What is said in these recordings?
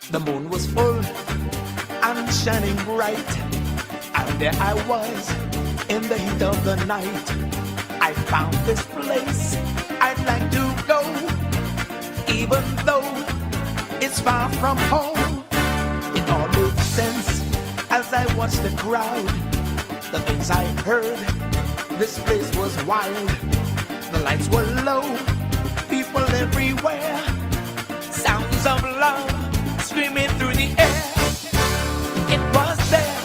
The moon was full and shining bright, and there I was in the heat of the night. I found this place I'd like to go, even though it's far from home. It all made sense as I watched the crowd, the things I heard. This place was wild. The lights were low, people everywhere, sounds of love screaming through the air. It was there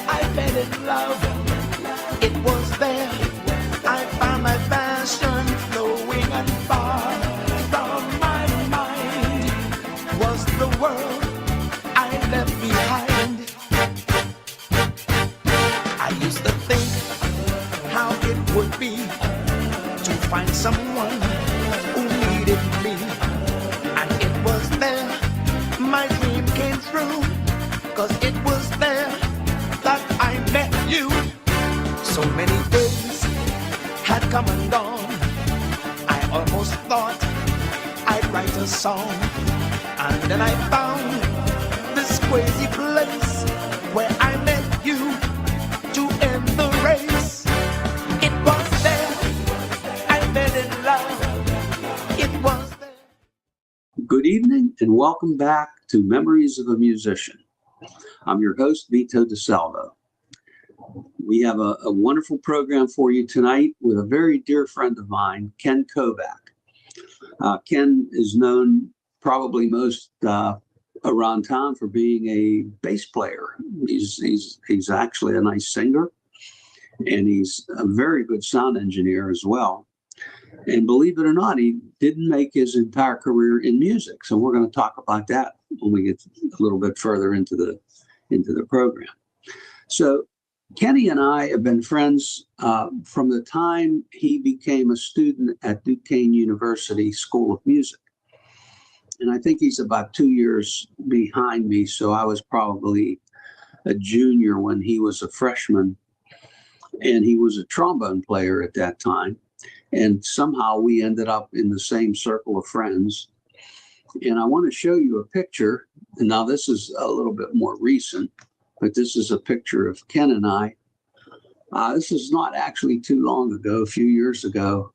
I fell in love. It was there I found my passion flowing, and far from my mind was the world I left behind. I used to think how it would be to find someone who needed me, and it was there my dream came true, 'cause it was there that I met you. So many days had come and gone, I almost thought I'd write a song, and then I found this crazy place where I met you to end the race. It was there I fell in love. It was there. Good evening and welcome back to Memories of a Musician. I'm your host, Vito DeSalvo. We have a wonderful program for you tonight with a very dear friend of mine, Ken Kovach. Ken is known probably most around town for being a bass player. He's actually a nice singer, and he's a very good sound engineer as well. And believe it or not, he didn't make his entire career in music. So we're going to talk about that when we get a little bit further into the program. So Kenny and I have been friends from the time he became a student at Duquesne University School of Music. And I think he's about 2 years behind me. So I was probably a junior when he was a freshman, and he was a trombone player at that time. And somehow we ended up in the same circle of friends. And I want to show you a picture. And now this is a little bit more recent, but this is a picture of Ken and I. This is not actually too long ago, a few years ago.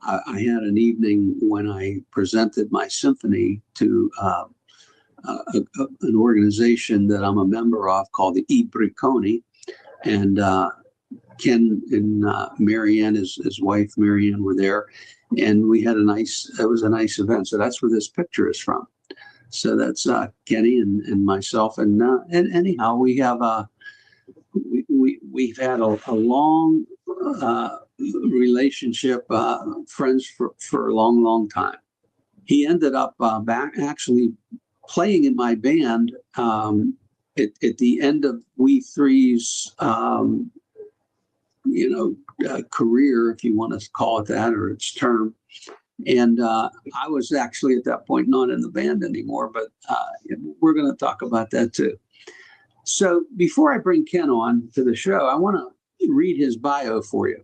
I had an evening when I presented my symphony to an organization that I'm a member of called the E36. And Ken and Marianne, his wife, Marianne, were there. And we had it was a nice event. So that's where this picture is from. So that's Kenny and myself. And anyhow, we have we've had a long relationship, friends for a long, long time. He ended up actually playing in my band at the end of We Three's career, if you want to call it that, or its term. And I was actually at that point not in the band anymore, but we're going to talk about that too. So before I bring Ken on to the show, I want to read his bio for you.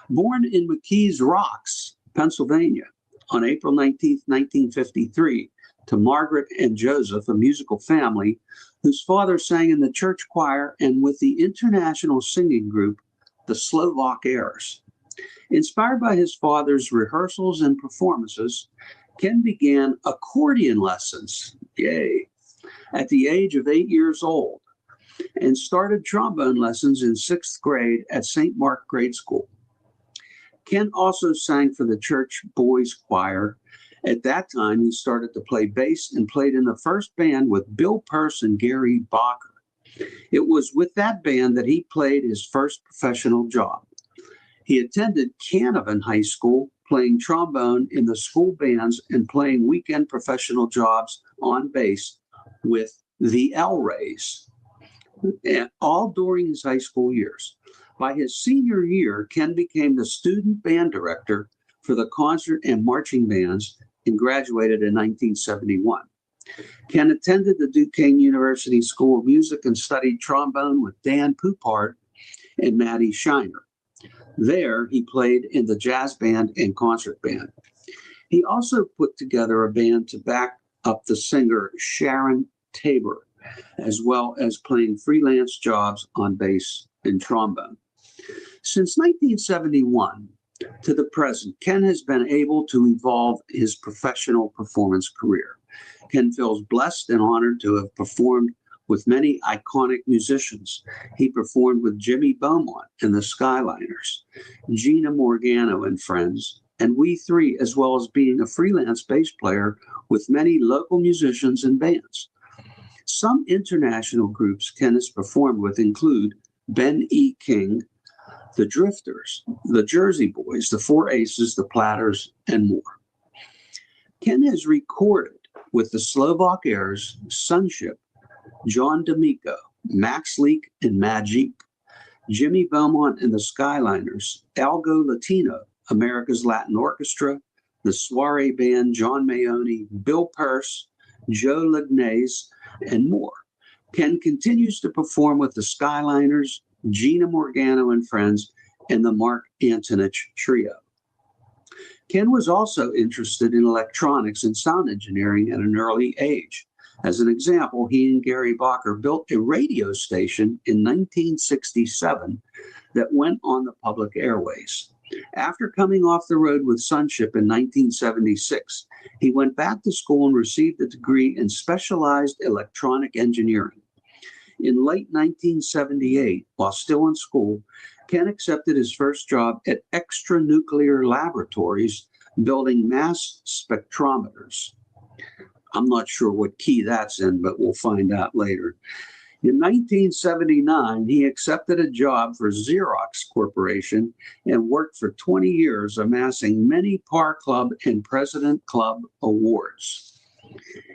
Born in McKees Rocks, Pennsylvania, on April 19th, 1953, to Margaret and Joseph, a musical family whose father sang in the church choir and with the international singing group, the Slovak Airs. Inspired by his father's rehearsals and performances, Ken began accordion lessons, at the age of 8 years old, and started trombone lessons in 6th grade at St. Mark Grade School. Ken also sang for the church boys choir. At that time, he started to play bass and played in the first band with Bill Pearce and Gary Bacher. It was with that band that he played his first professional job. He attended Canavan High School, playing trombone in the school bands and playing weekend professional jobs on bass with the L Rays, all during his high school years. By his senior year, Ken became the student band director for the concert and marching bands and graduated in 1971. Ken attended the Duquesne University School of Music and studied trombone with Dan Poupard and Matty Shiner. There, he played in the jazz band and concert band. He also put together a band to back up the singer Sharon Tabor, as well as playing freelance jobs on bass and trombone. Since 1971 to the present, Ken has been able to evolve his professional performance career. Ken feels blessed and honored to have performed with many iconic musicians. He performed with Jimmy Beaumont and the Skyliners, Gina Morgano and Friends, and We Three, as well as being a freelance bass player with many local musicians and bands. Some international groups Ken has performed with include Ben E. King, the Drifters, the Jersey Boys, the Four Aces, the Platters, and more. Ken has recorded with the Slovak Airs, Sunship, John D'Amico, Max Leak and Magic, Jimmy Beaumont and the Skyliners, Algo Latino, America's Latin Orchestra, the Soiree Band, John Mayone, Bill Pearce, Joe Lignays, and more. Ken continues to perform with the Skyliners, Gina Morgano and Friends, and the Mark Antonich Trio. Ken was also interested in electronics and sound engineering at an early age. As an example, he and Gary Bacher built a radio station in 1967 that went on the public airways. After coming off the road with Sunship in 1976, he went back to school and received a degree in specialized electronic engineering. In late 1978, while still in school, Ken accepted his first job at Extra Nuclear Laboratories building mass spectrometers. I'm not sure what key that's in, but we'll find out later. In 1979, he accepted a job for Xerox Corporation and worked for 20 years, amassing many Par Club and President Club awards.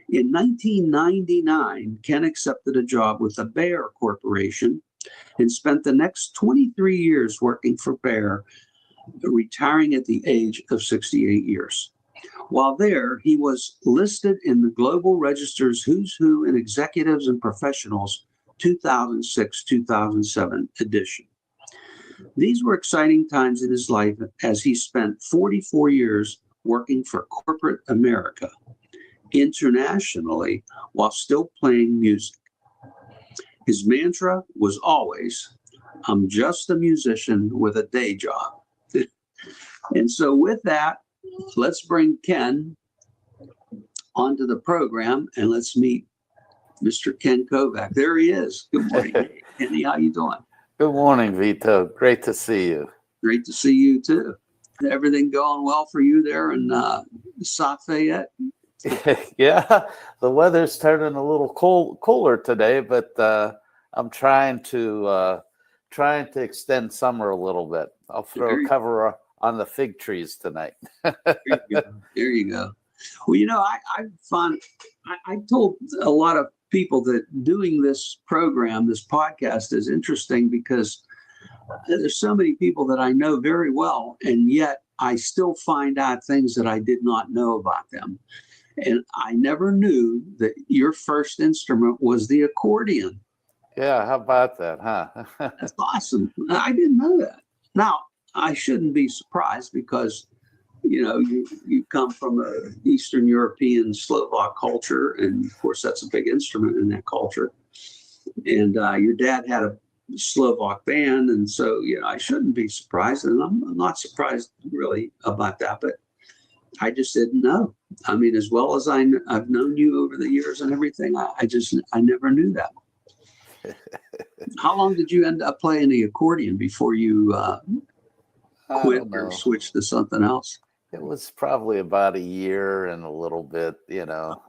In 1999, Ken accepted a job with the Bayer Corporation and spent the next 23 years working for Bayer, retiring at the age of 68 years. While there, he was listed in the Global Register's Who's Who in Executives and Professionals 2006-2007 edition. These were exciting times in his life as he spent 44 years working for corporate America internationally while still playing music. His mantra was always, "I'm just a musician with a day job." And so with that, let's bring Ken onto the program and let's meet Mr. Ken Kovach. There he is. Good morning, Kenny. How you doing? Good morning, Vito. Great to see you. Great to see you too. Everything going well for you there in Lafayette? Yeah, the weather's turning a little cooler today, but I'm trying to extend summer a little bit. I'll throw a cover on the fig trees tonight. There you go. Well, you know, I told a lot of people that doing this program, this podcast, is interesting because there's so many people that I know very well, and yet I still find out things that I did not know about them. And I never knew that your first instrument was the accordion. Yeah, how about that, huh? That's awesome. I didn't know that. Now, I shouldn't be surprised because, you know, you come from an Eastern European Slovak culture, and of course that's a big instrument in that culture. And your dad had a Slovak band, and so, you know, I shouldn't be surprised, and I'm not surprised really about that, but I just didn't know. I mean, as well as I've known you over the years and everything, I never knew that. How long did you end up playing the accordion before you quit or switched to something else? It was probably about a year and a little bit, you know.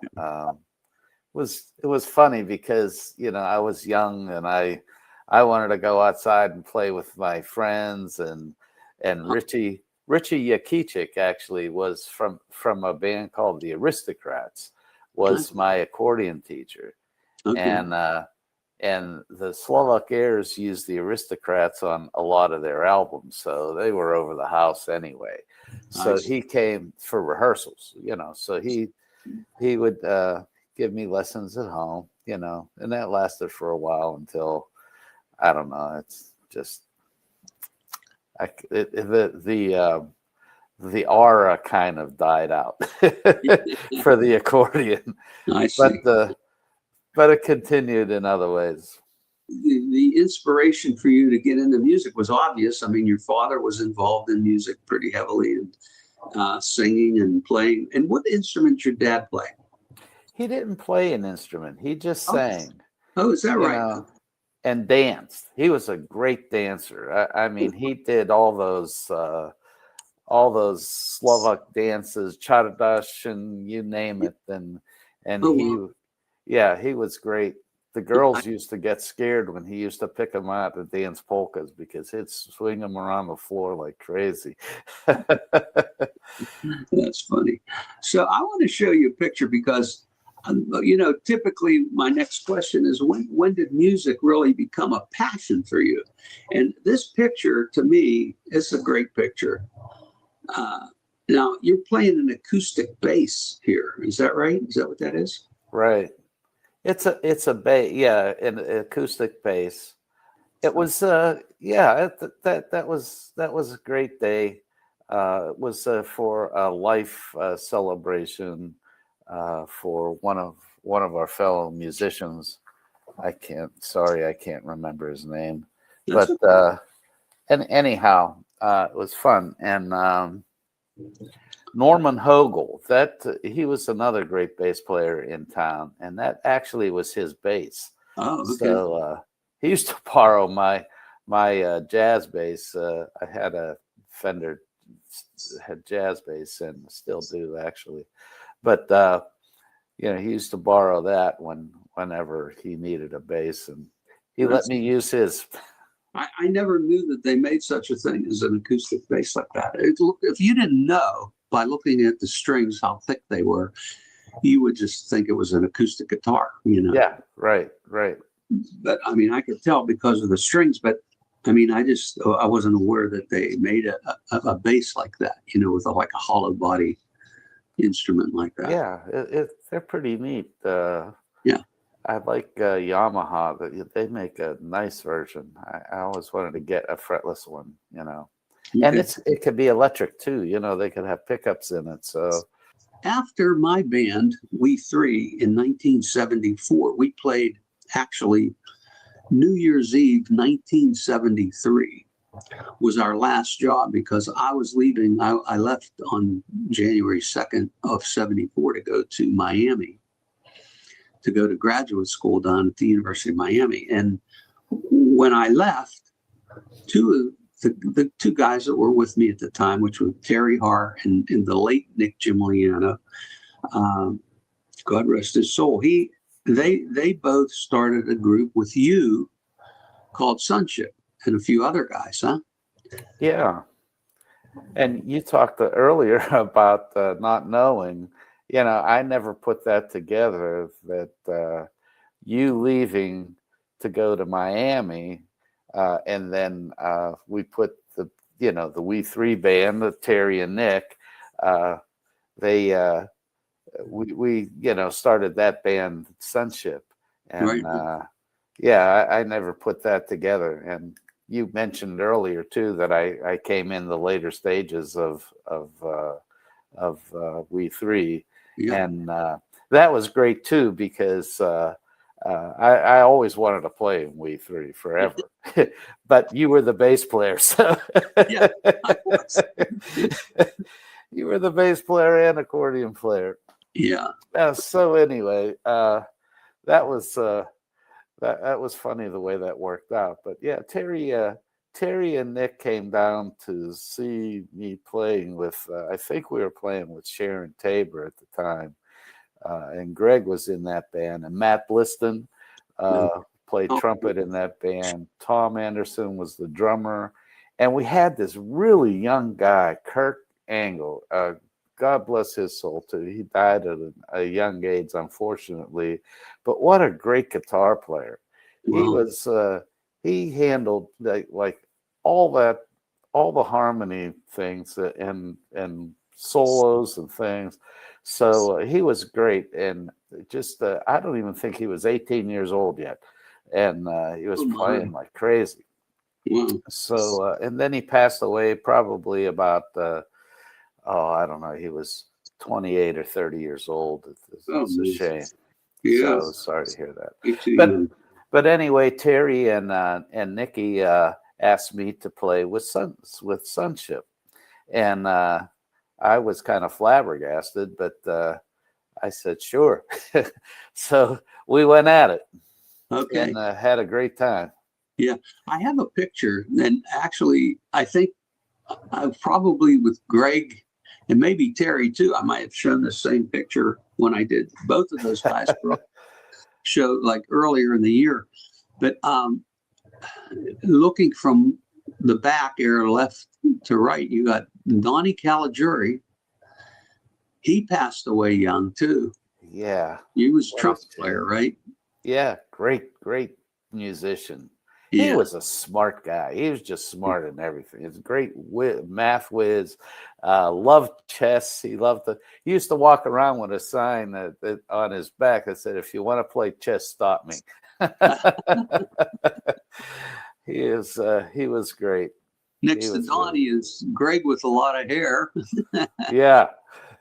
It was funny because, you know, I was young and I wanted to go outside and play with my friends, and Richie Yakichik actually was from a band called the Aristocrats, was my accordion teacher. Okay. And the Slovak Airs used the Aristocrats on a lot of their albums, so they were over the house anyway. So he came for rehearsals, you know, so he would give me lessons at home, you know, and that lasted for a while until, I don't know, it's just, the aura kind of died out for the accordion. I see. But it continued in other ways. The inspiration for you to get into music was obvious. I mean, your father was involved in music pretty heavily, and singing and playing. And what instrument did your dad play? He didn't play an instrument. He just sang. Oh, is that right? Know, and danced. He was a great dancer. I mean, he did all those Slovak dances, Chardash, and you name it. And he was great. The girls used to get scared when he used to pick them out to dance polkas because he'd swing them around the floor like crazy. That's funny. So I want to show you a picture because, typically my next question is when did music really become a passion for you? And this picture, to me, is a great picture. Now, you're playing an acoustic bass here. Is that right? Is that what that is? Right. It's a bass, yeah, an acoustic bass. It was that was a great day. It was for a life celebration for one of our fellow musicians. I can't remember his name, but and anyhow, it was fun. And Norman Hogel, he was another great bass player in town, and that actually was his bass. Oh, okay. So he used to borrow my jazz bass. I had a Fender jazz bass, and still do actually. But he used to borrow that whenever he needed a bass, and he let me use his. I never knew that they made such a thing as an acoustic bass like that. If you didn't know by looking at the strings how thick they were, you would just think it was an acoustic guitar, Yeah, right. But I mean, I could tell because of the strings. But I mean, I wasn't aware that they made a bass like that, with like a hollow body instrument like that. Yeah, they're pretty neat. Yeah. I like Yamaha. They make a nice version. I always wanted to get a fretless one, Okay. And it could be electric too. They could have pickups in it. So after my band, We Three, in 1974, we played actually New Year's Eve, 1973 was our last job because I was leaving. I left on January 2nd of 74 to go to Miami to go to graduate school down at the University of Miami. And when I left, the two guys that were with me at the time, which were Terry Hart and the late Nick Gimliano, God rest his soul, they both started a group with you called Sunship and a few other guys, huh? Yeah. And you talked earlier about not knowing. I never put that together, that you leaving to go to Miami, and then we put the We Three band, the Terry and Nick, we started that band Sunship, and right. I never put that together. And you mentioned earlier too that I came in the later stages of We Three. Yeah. And that was great too, because I always wanted to play in We Three forever, but you were the bass player, so yeah, I was. You were the bass player and accordion player. Yeah. So anyway, that was funny the way that worked out. But yeah, Terry and Nick came down to see me playing with, I think we were playing with Sharon Tabor at the time. And Greg was in that band. And Matt Bliston played trumpet in that band. Tom Anderson was the drummer. And we had this really young guy, Kirk Angle. God bless his soul, too. He died at a young age, unfortunately. But what a great guitar player. Wow. He handled like all the harmony things and solos and things. So he was great, and just I don't even think he was 18 years old yet, and he was playing like crazy. So and then he passed away probably about oh, I don't know, he was 28 or 30 years old. It's a shame. Yeah. So sorry to hear that. Me too, But man. but anyway, Terry and Nikki asked me to play with Sunship, and I was kind of flabbergasted, but I said sure. So we went at it, Okay. and had a great time. Yeah, I have a picture, and actually, I think probably with Greg and maybe Terry too. I might have shown the same picture when I did both of those guys show like earlier in the year. But looking from the back here, left to right, you got Donnie Caligiuri. He passed away young too. Yeah, He was a trumpet player, right? yeah, great musician. Yeah. He was a smart guy. He was just smart in everything. He's a great math whiz. Loved chess. He used to walk around with a sign that on his back that said, "If you want to play chess, stop me." He was great. Next to Donnie is Greg with a lot of hair. Yeah.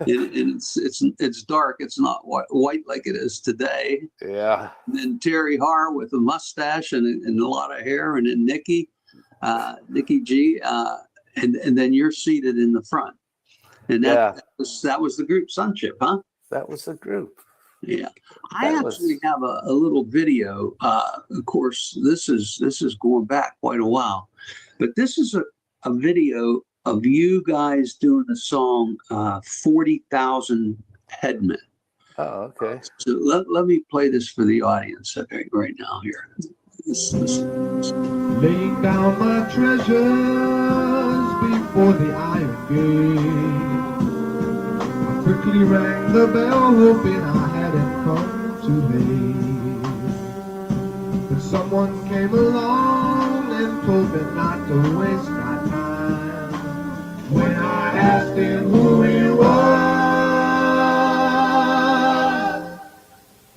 And it's dark. It's not white like it is today. Yeah. And then Terry Har with a mustache and a lot of hair, and then Nikki G, and then you're seated in the front. And that was the group Sunship, huh? That was the group. Yeah, I actually have a little video. Of course, this is going back quite a while, but this is a video of you guys doing the song 40,000 Headmen. Oh, okay. So let me play this for the audience right now here. Laying down my treasures before the iron gate, I quickly rang the bell, hoping I hadn't come too late. But someone came along and told me not to waste my time. When I asked him who he was,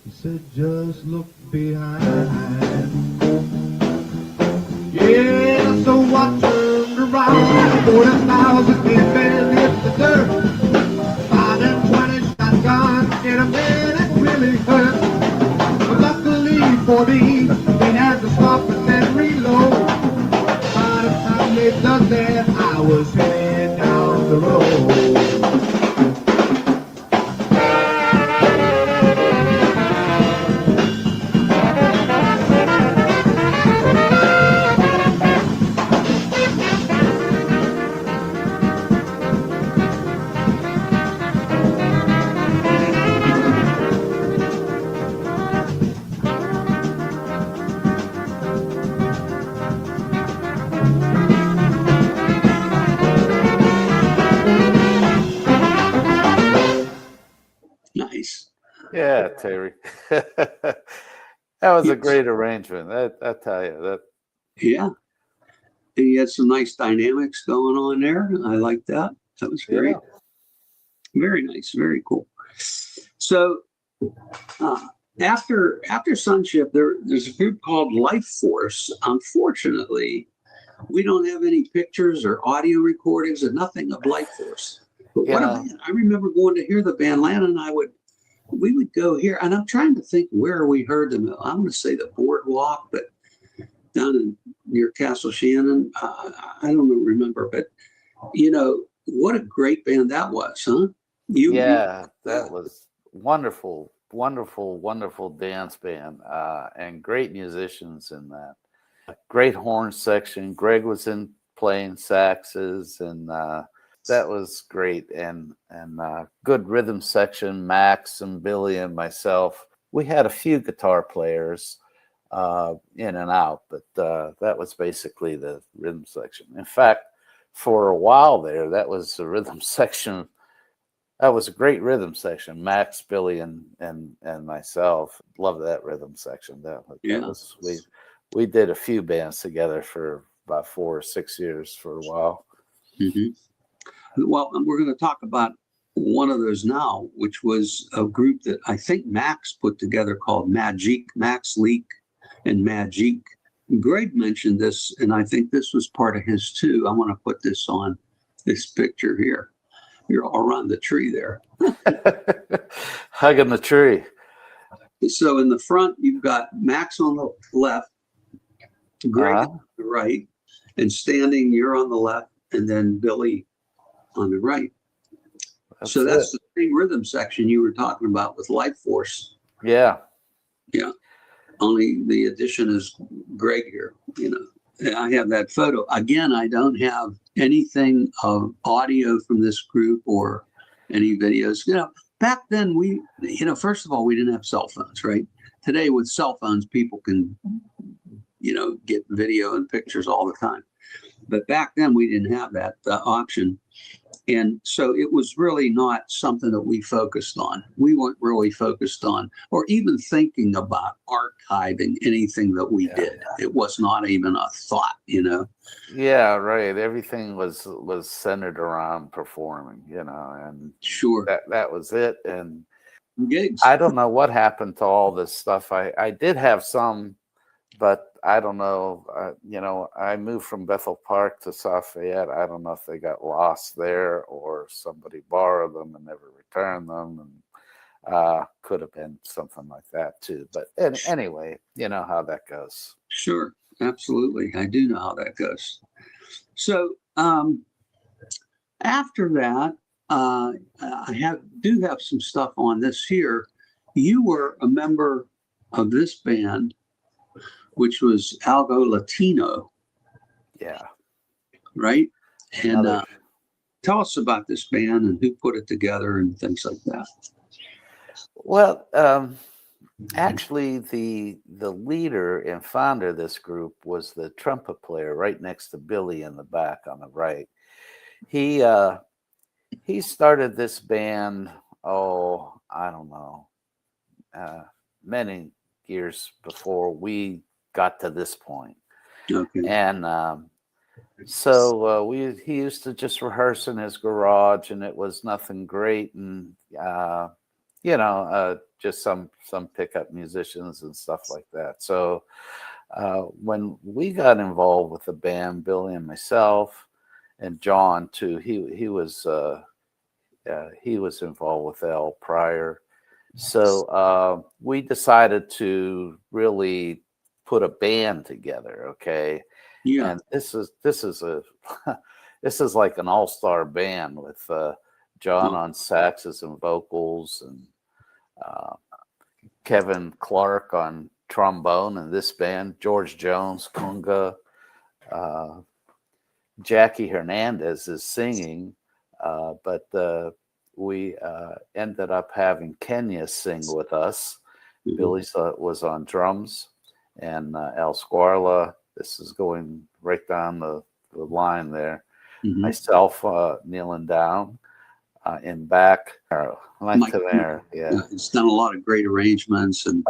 he said, just look behind. Yeah, so I turned around, 40,000 men hit the dirt. 5 and 20 shotguns in a minute really hurt. But luckily for me, they had to stop and then reload. By the time they done that, I was heading down the road. Nice. Yeah, Terry. That was a great arrangement. I tell you that. Yeah. And you had some nice dynamics going on there. I like that. That was great. Yeah. Very nice. Very cool. So after Sunship, there's a group called Life Force. Unfortunately, we don't have any pictures or audio recordings or nothing of Life Force. But what a band. I remember going to hear the band. Lana and I we would go here, and I'm trying to think where we heard them. I'm going to say the Boardwalk, but down near Castle Shannon. I don't remember, but what a great band that was, huh? That was wonderful, wonderful, wonderful dance band, and great musicians in that. Great horn section. Greg was in playing saxes, and that was great, and good rhythm section. Max and Billy and myself. We had a few guitar players in and out, but that was basically the rhythm section. In fact, for a while there, that was the rhythm section. That was a great rhythm section. Max, Billy, and myself loved that rhythm section. We did a few bands together for about 4 or 6 years for a while. Mm-hmm. Well, we're going to talk about one of those now, which was a group that I think Max put together called Magique, Max Leak and Magique. Greg mentioned this, and I think this was part of his too. I want to put this on this picture here. You're all around the tree there. Hugging the tree. So in the front, you've got Max on the left, Greg on the right, and standing, you're on the left, and then Billy on the right. That's the same rhythm section you were talking about with Life Force. Yeah. Yeah. Only the addition is Greg here, you know. I have that photo. Again, I don't have anything of audio from this group or any videos. You know, back then first of all, we didn't have cell phones, right? Today with cell phones, people can, get video and pictures all the time. But back then we didn't have that option. And so it was really not something that we focused on. We weren't really focused on or even thinking about archiving anything that we did. It was not even a thought, Yeah, right. Everything was centered around performing, and sure, that was it. And gigs. I don't know what happened to all this stuff. I did have some, but I don't know. I moved from Bethel Park to South Fayette. I don't know if they got lost there or somebody borrowed them and never returned them. And could have been something like that too. But anyway, you know how that goes. Sure, absolutely. I do know how that goes. So after that, I do have some stuff on this here. You were a member of this band, which was Algo Latino. Yeah. Right? And tell us about this band and who put it together and things like that. Well, actually, the leader and founder of this group was the trumpet player right next to Billy in the back on the right. He started this band, I don't know, many years before we got to this point. Okay. And so he used to just rehearse in his garage, and it was nothing great, and just some pickup musicians and stuff like that. So when we got involved with the band, Billy and myself and John too, he was involved with Al prior. So we decided to really put a band together. Okay. Yeah. And this is like an all-star band with John on saxes and vocals, and Kevin Clark on trombone in this band, George Jones, conga, Jackie Hernandez is singing, but we ended up having Kenya sing with us. Mm-hmm. Billy was on drums, and Al Squarla. This is going right down the line there. Mm-hmm. Myself kneeling down in back. Like to there. Yeah. It's done a lot of great arrangements and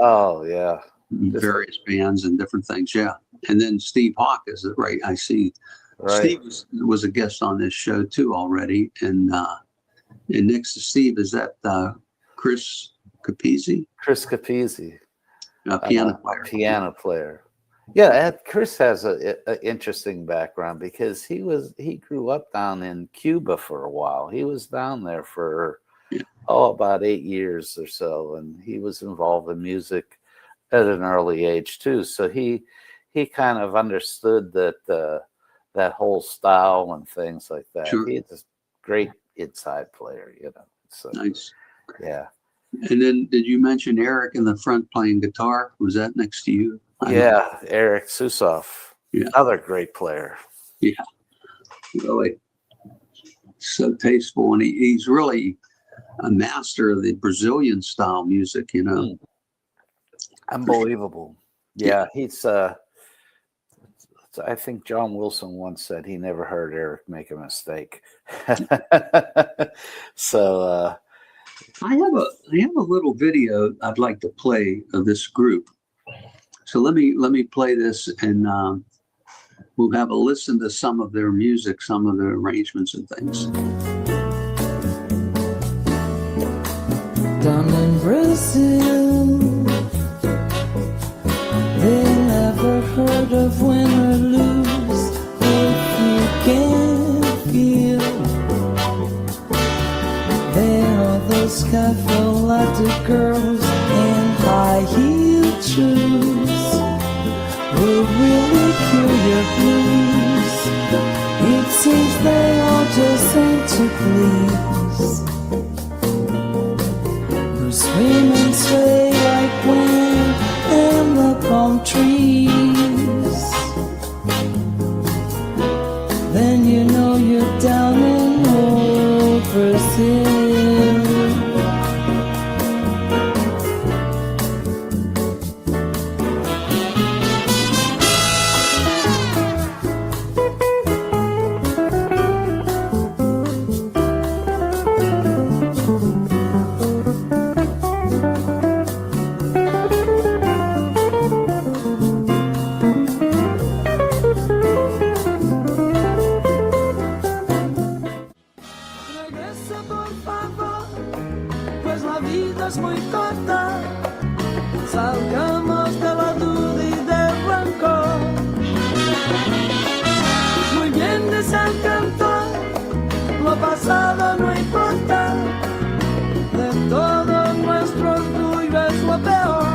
various bands and different things. Yeah. And then Steve Hawk is it right? I see. Right. Steve was a guest on this show too already. And next to Steve is that Chris Capizzi? Chris Capizzi. Piano player. Yeah, Chris has an interesting background because he grew up down in Cuba for a while. He was down there for about 8 years or so, and he was involved in music at an early age too. So he kind of understood that whole style and things like that. Sure. He's a great inside player, So nice. Yeah. And then did you mention Eric in the front playing guitar? Was that next to you? Yeah, Eric Susoff, another great player. Yeah, really so tasteful, and he's really a master of the Brazilian style music. Unbelievable. Yeah, he's. I think John Wilson once said he never heard Eric make a mistake. So I have a little video I'd like to play of this group. So let me play this, and we'll have a listen to some of their music, some of the arrangements and things. Down in Brazil, they never heard of win or lose. If you can feel those cafe-latte girls in high-heeled shoes will really cure your blues. It seems they all just aim to please. Who scream and sway like wind in the palm trees. Then you know you're down in old Brazil. Regresa por favor, pues la vida es muy corta. Salgamos de la duda y del rencor. Muy bien dice el cantor, lo pasado no importa. De todo nuestro orgullo es lo peor.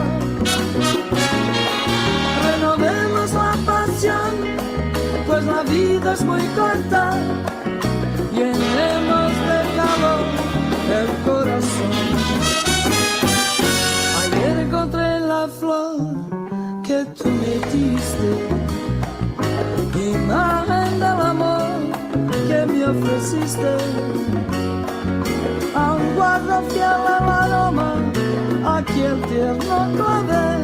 Renovemos la pasión, pues la vida es muy corta. Llenemos de calor el corazón. Ayer encontré la flor que tú me diste, imagen del amor que me ofreciste. Aún guardo fiel el aroma, aquel tierno clavel.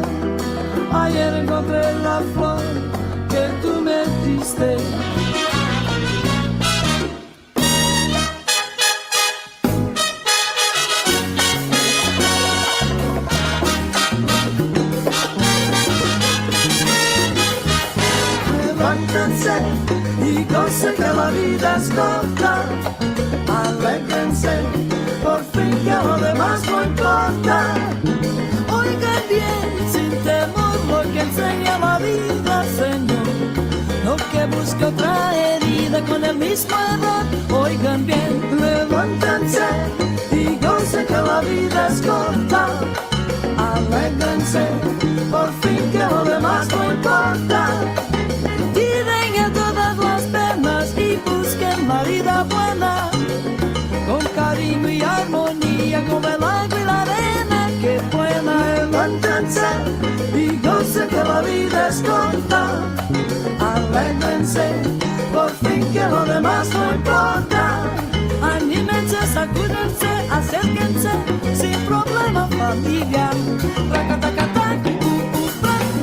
Ayer encontré la flor que tú me diste. Levántense y gocen que la vida es corta. Alégrense, por fin que lo demás no importa. Oigan bien, sin temor, lo que enseña la vida, Señor. No que busque otra herida con el mismo error. Oigan bien, levántense y gocen que la vida es corta. Alégrense, por fin que lo demás no importa. Tiren a todas las penas y busquen la vida buena, con cariño y armonía, como el agua y la arena que buena. Levántense y gocen que la vida es corta. Alégrense, por fin que lo demás no importa. Anímense, sacúdense, acérquense, sin problema familia. Racatacatac,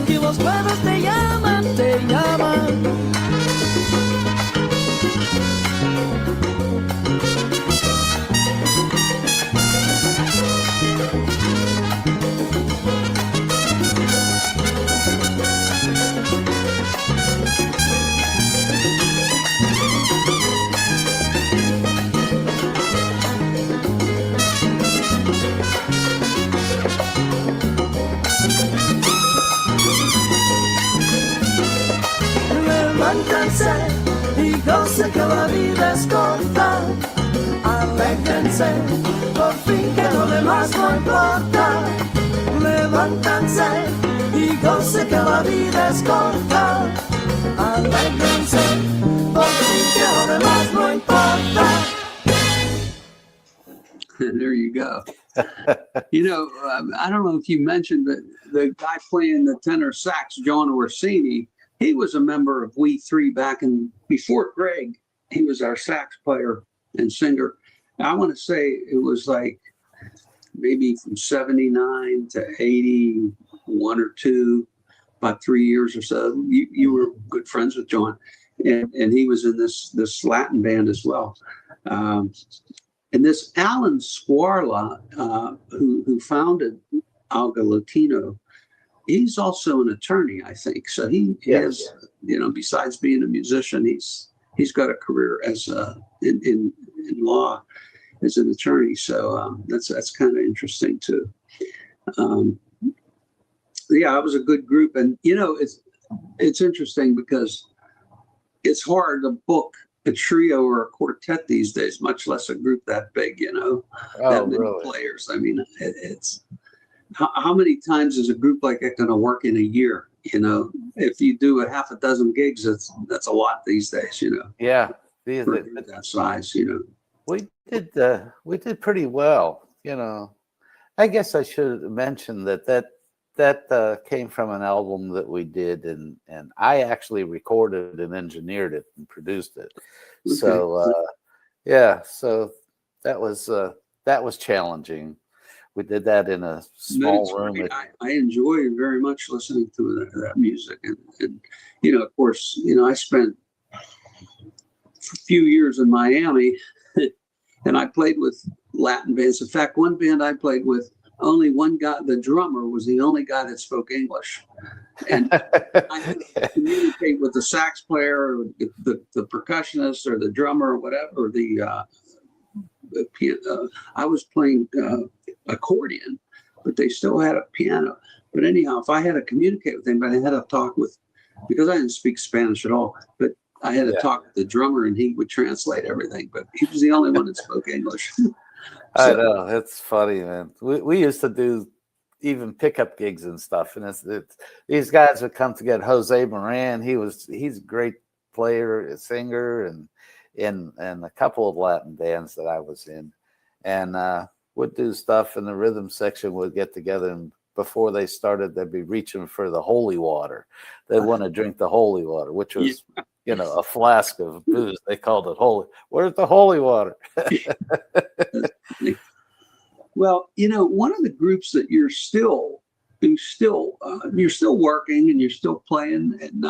que los jueves te llaman, te llaman. Levántense y gocen que la vida es corta. Alégrense, por fin que lo demás no importa. Levántense y gocen que la vida es corta. Alégrense, por fin que lo demás no importa. There you go. You know, I don't know if you mentioned, but the guy playing the tenor sax, John Orsini, he was a member of We Three back in, before Greg. He was our sax player and singer. I want to say it was like maybe from 79 to 81 or 2, about 3 years or so. You were good friends with John, and he was in this Latin band as well. And this Alan Squarla, who founded Alga Latino, he's also an attorney, I think. So he has, you know, besides being a musician, he's got a career as in law as an attorney. So that's kind of interesting too. Yeah, it was a good group, and you know, it's interesting because it's hard to book a trio or a quartet these days, much less a group that big, you know, that many really? players. I mean, it's how many times is a group like that going to work in a year? You know, if you do a half a dozen gigs, that's a lot these days, you know. Yeah. For a group that size, you know. We did pretty well, you know. I guess I should mention that came from an album that we did, and I actually recorded and engineered it and produced it. Okay. So yeah, so that was challenging. We did that in a small room. I enjoy very much listening to that music, and you know, of course, you know, I spent a few years in Miami, and I played with Latin bands. In fact, one band I played with, only one guy, the drummer, was the only guy that spoke English. And I had to communicate with the sax player, or the percussionist, or the drummer, or whatever, or the piano. I was playing accordion, but they still had a piano. But anyhow, if I had to communicate with anybody, I had to talk with, because I didn't speak Spanish at all, but I had to talk with the drummer, and he would translate everything. But he was the only one that spoke English. I know, it's funny, man. We used to do even pickup gigs and stuff, and these guys would come to get Jose Moran. He's a great player, a singer, and in a couple of Latin bands that I was in, and would do stuff. And the rhythm section would get together, and before they started, they'd be reaching for the holy water. They want to drink the holy water, which was you know, a flask of booze. They called it holy. Where's the holy water? Well, you know, one of the groups that you're still working and you're still playing, and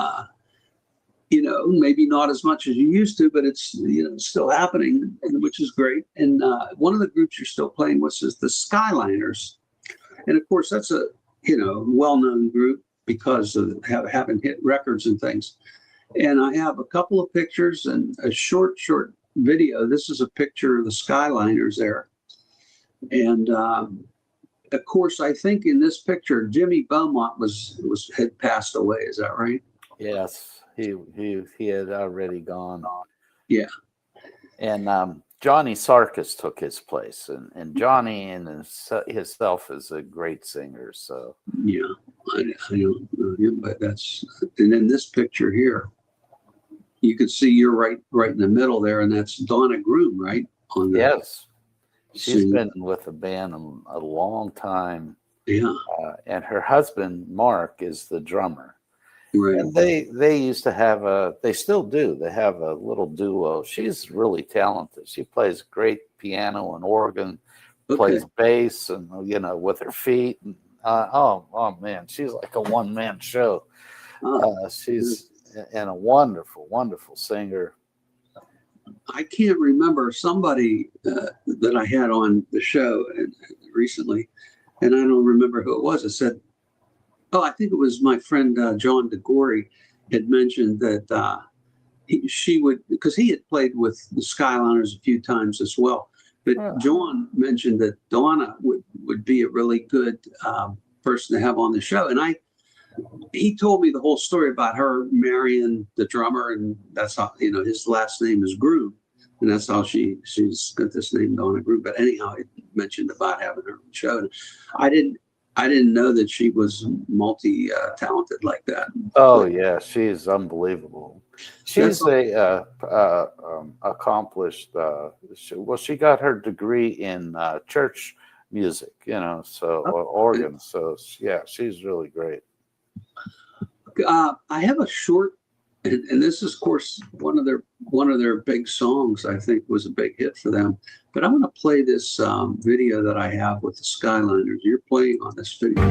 you know, maybe not as much as you used to, but it's, you know, still happening, which is great. And one of the groups you're still playing with is the Skyliners, and of course that's a, you know, well-known group because of having hit records and things. And I have a couple of pictures and a short video. This is a picture of the Skyliners there. And of course, I think in this picture, Jimmy Beaumont had passed away. Is that right? Yes, he had already gone. Yeah. And Johnny Sarkis took his place, and Johnny in himself is a great singer. So yeah, I don't know him, but that's, and in this picture here, you can see you're right in the middle there, and that's Donna Groom, right? Yes, she's been with the band a long time. Yeah, and her husband Mark is the drummer. Right. And they used to have they still do. They have a little duo. She's really talented. She plays great piano and organ, plays bass, and, you know, with her feet. And, oh man, she's like a one-man show. She's and a wonderful, wonderful singer. I can't remember somebody that I had on the show recently, and I don't remember who it was. I said, I think it was my friend John DeGory had mentioned that she would, because he had played with the Skyliners a few times as well. But John mentioned that Donna would be a really good person to have on the show. And he told me the whole story about her marrying the drummer, and that's how, you know, his last name is Groom, and that's how she's got this name, Donna Groom. But anyhow, he mentioned about having her show. And I didn't know that she was multi-talented like that. Oh yeah, she's unbelievable. She's accomplished. She got her degree in church music, you know, so organ. So yeah, she's really great. I have a short, and this is, of course, one of their big songs. I think was a big hit for them. But I'm going to play this video that I have with the Skyliners. You're playing on this video.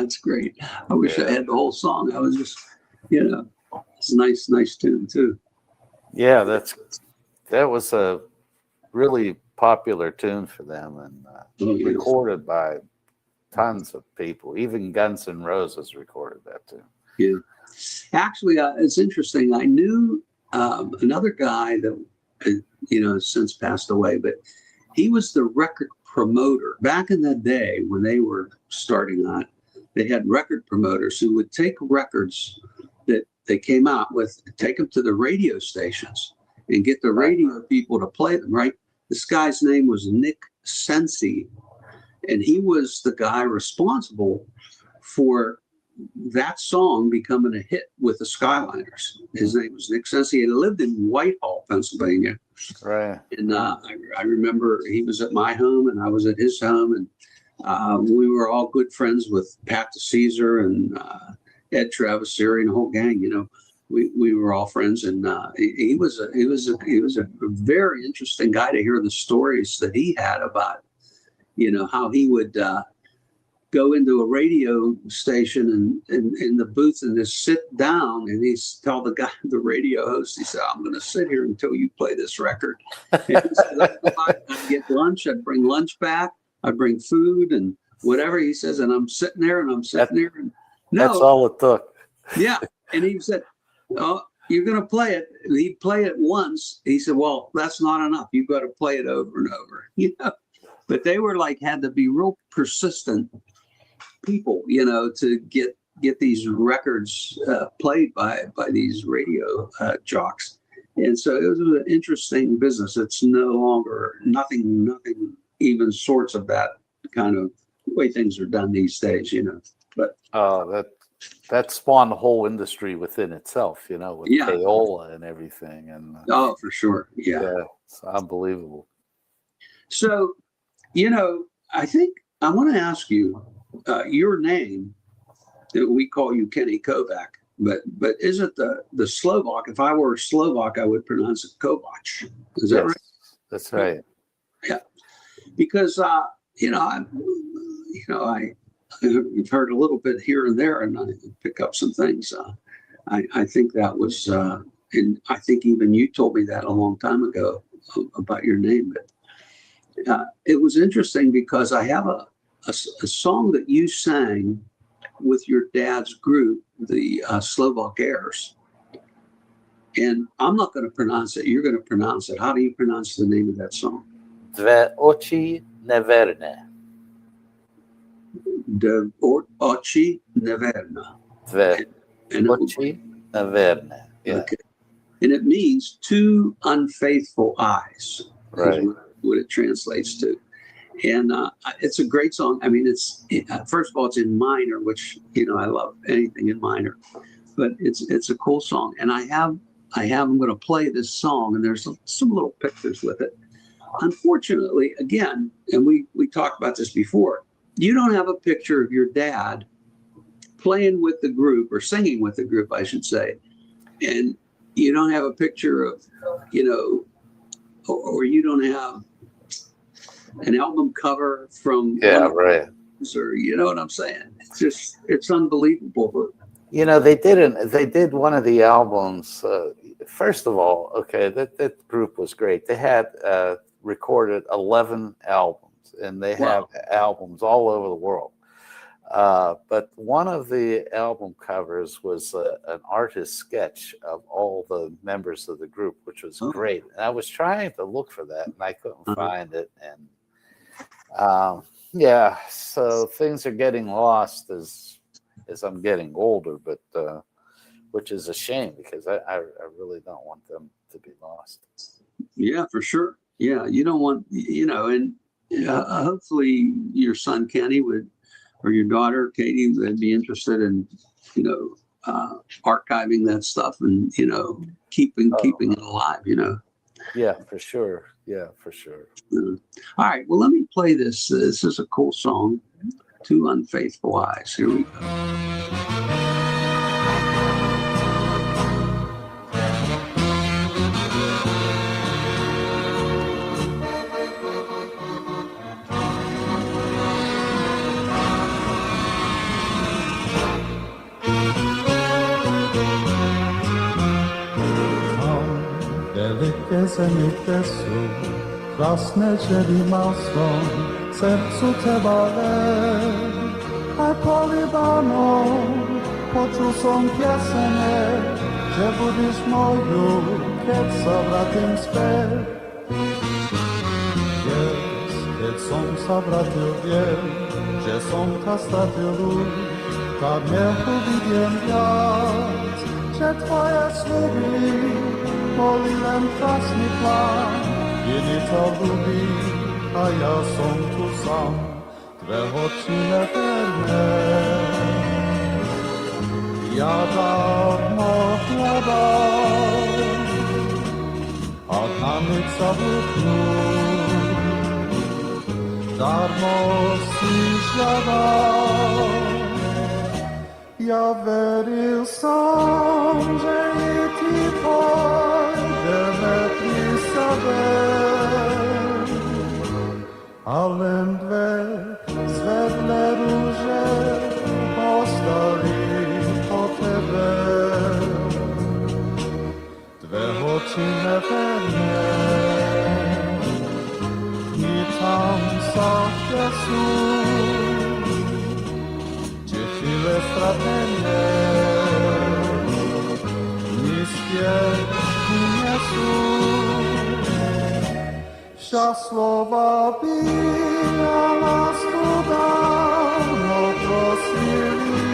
That's great. I wish I had the whole song. I was just, it's a nice tune too. Yeah, that was a really popular tune for them, and recorded by tons of people. Even Guns N' Roses recorded that too. Yeah. Actually, it's interesting. I knew another guy that, has since passed away, but he was the record promoter. Back in the day when they were starting out, they had record promoters who would take records that they came out with, take them to the radio stations and get the radio people to play them, right? This guy's name was Nick Sensi, and he was the guy responsible for that song becoming a hit with the Skyliners. His name was Nick Sensi. He lived in Whitehall, Pennsylvania. Right. And I remember he was at my home and I was at his home, and we were all good friends with Pat DeCesar and Ed Traviseri and the whole gang. We were all friends, and he was a very interesting guy to hear the stories that he had about, how he would go into a radio station and in the booth and just sit down, and he's tell the guy, the radio host, he said, "I'm going to sit here until you play this record." And he said, I'd get lunch, I'd bring lunch back, I'd bring food and whatever. He says, and I'm sitting there and and that's all it took. Yeah. And he said, "Oh, you're going to play it." And he'd play it once. He said, "Well, that's not enough. You've got to play it over and over." But they were had to be real persistent people, to get these records played by these radio jocks. And so it was an interesting business. It's no longer nothing even sorts of that kind of way things are done these days, But that spawned the whole industry within itself, with payola and everything. And for sure. Yeah, it's unbelievable. So, I think I want to ask you your name. That we call you Kenny Kovach, but is it the Slovak? If I were a Slovak, I would pronounce it Kovach. Is that right? That's right. Yeah, because I've heard a little bit here and there, and I pick up some things. I think that was, and I think even you told me that a long time ago about your name. But it was interesting because I have a song that you sang with your dad's group, the Slovak Airs. And I'm not going to pronounce it. You're going to pronounce it. How do you pronounce the name of that song? Dve oči neverne. Dve oči neverne. Dve oči neverne. Yeah. Okay. And it means two unfaithful eyes. Right. Is what it translates to. And it's a great song. I mean, first of all, it's in minor, which, I love anything in minor, but it's a cool song. And I'm going to play this song, and there's some little pictures with it. Unfortunately, again, and we talked about this before, you don't have a picture of your dad playing with the group or singing with the group, I should say. And you don't have a picture of, or you don't have an album cover from right, or you know what I'm saying. It's unbelievable. They did one of the albums. First of all, that group was great. They had recorded 11 albums, and they have albums all over the world. But one of the album covers was an artist sketch of all the members of the group, which was great. And I was trying to look for that, and I couldn't find it. And so things are getting lost as I'm getting older, but which is a shame because I really don't want them to be lost. Yeah, for sure. Yeah, you don't want, and hopefully your son Kenny would, or your daughter Katie, would be interested in, archiving that stuff and keeping it alive. Yeah, for sure. Yeah, for sure. All right. Well, let me play this. This is a cool song. Two Unfaithful Eyes. Here we go. Jesenite su, krasne čeri maslo, srcu te bale. A polibano, počul som pjesene, že budeš moju, keď sa vratím späť. Keď som sa vratil, viem, že som ťa stratil už, tak neuvidiem viac, že tvoje sľuby boli len krásny plán. Iný ťa ľubí a ja som tu sám, tvé oči neverné. Ja dávno hľadám a na nič zabudnú. Darmo si žiadal. Ja veril som, že i ti pôjdeme pri sebe, a len dve svetné rúže ostali po tebe. Dve oči neverné, tam sa sú, či chvíle stratené, ni spievky nesú. Vša slova by a lásku dávno prosili.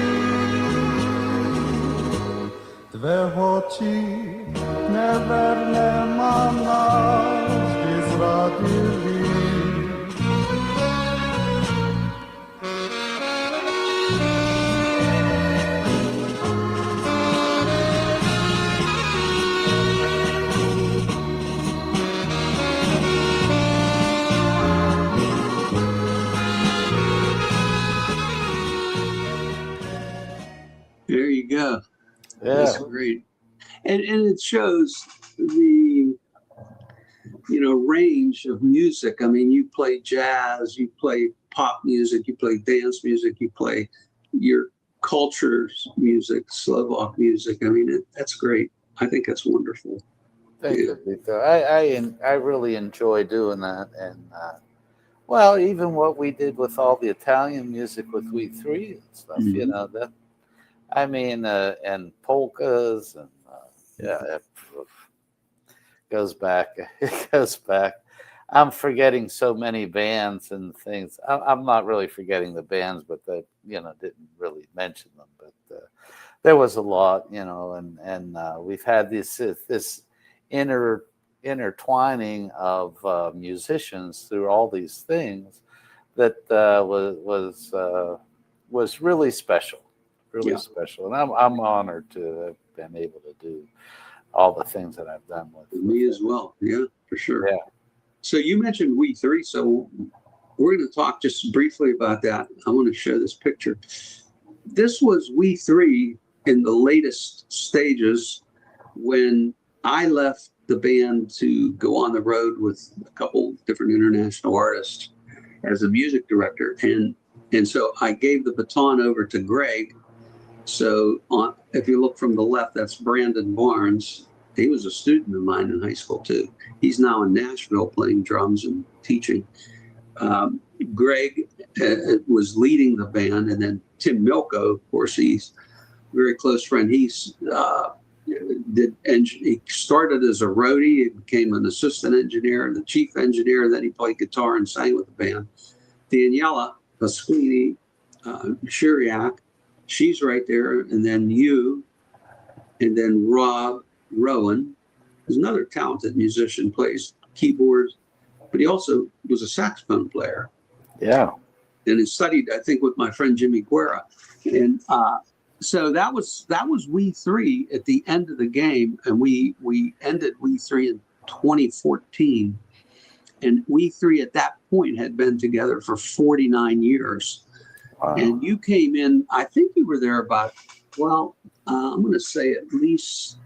Dve oči neverné ma navždy zradili. There you go. Yeah. That's great. And it shows the, range of music. I mean, you play jazz, you play pop music, you play dance music, you play your culture's music, Slovak music. I mean, that's great. I think that's wonderful. Thank you, Vito. I really enjoy doing that. And, even what we did with all the Italian music with We Three and stuff, and polkas and it goes back. It goes back. I'm forgetting so many bands and things. I'm not really forgetting the bands, but that didn't really mention them. But there was a lot, and we've had this intertwining of musicians through all these things that was really special. Really special, and I'm honored to have been able to do all the things that I've done with me as well. Yeah, for sure. Yeah. So you mentioned We Three, so we're going to talk just briefly about that. I want to show this picture. This was We Three in the latest stages when I left the band to go on the road with a couple different international artists as a music director, and so I gave the baton over to Greg. So if you look from the left, that's Brandon Barnes. He was a student of mine in high school too. He's now in Nashville playing drums and teaching. Greg was leading the band, and then Tim Milko, of course, he's a very close friend. He started as a roadie, he became an assistant engineer and the chief engineer, and then he played guitar and sang with the band. Daniela Pasquini Shiriak, she's right there, and then you, and then Rob Rowan, who's another talented musician, plays keyboards, but he also was a saxophone player. Yeah. And he studied, I think, with my friend Jimmy Guerra. And so that was We Three at the end of the game, and we ended We Three in 2014. And We Three at that point had been together for 49 years. Wow. And you came in, I think you were there about, I'm going to say at least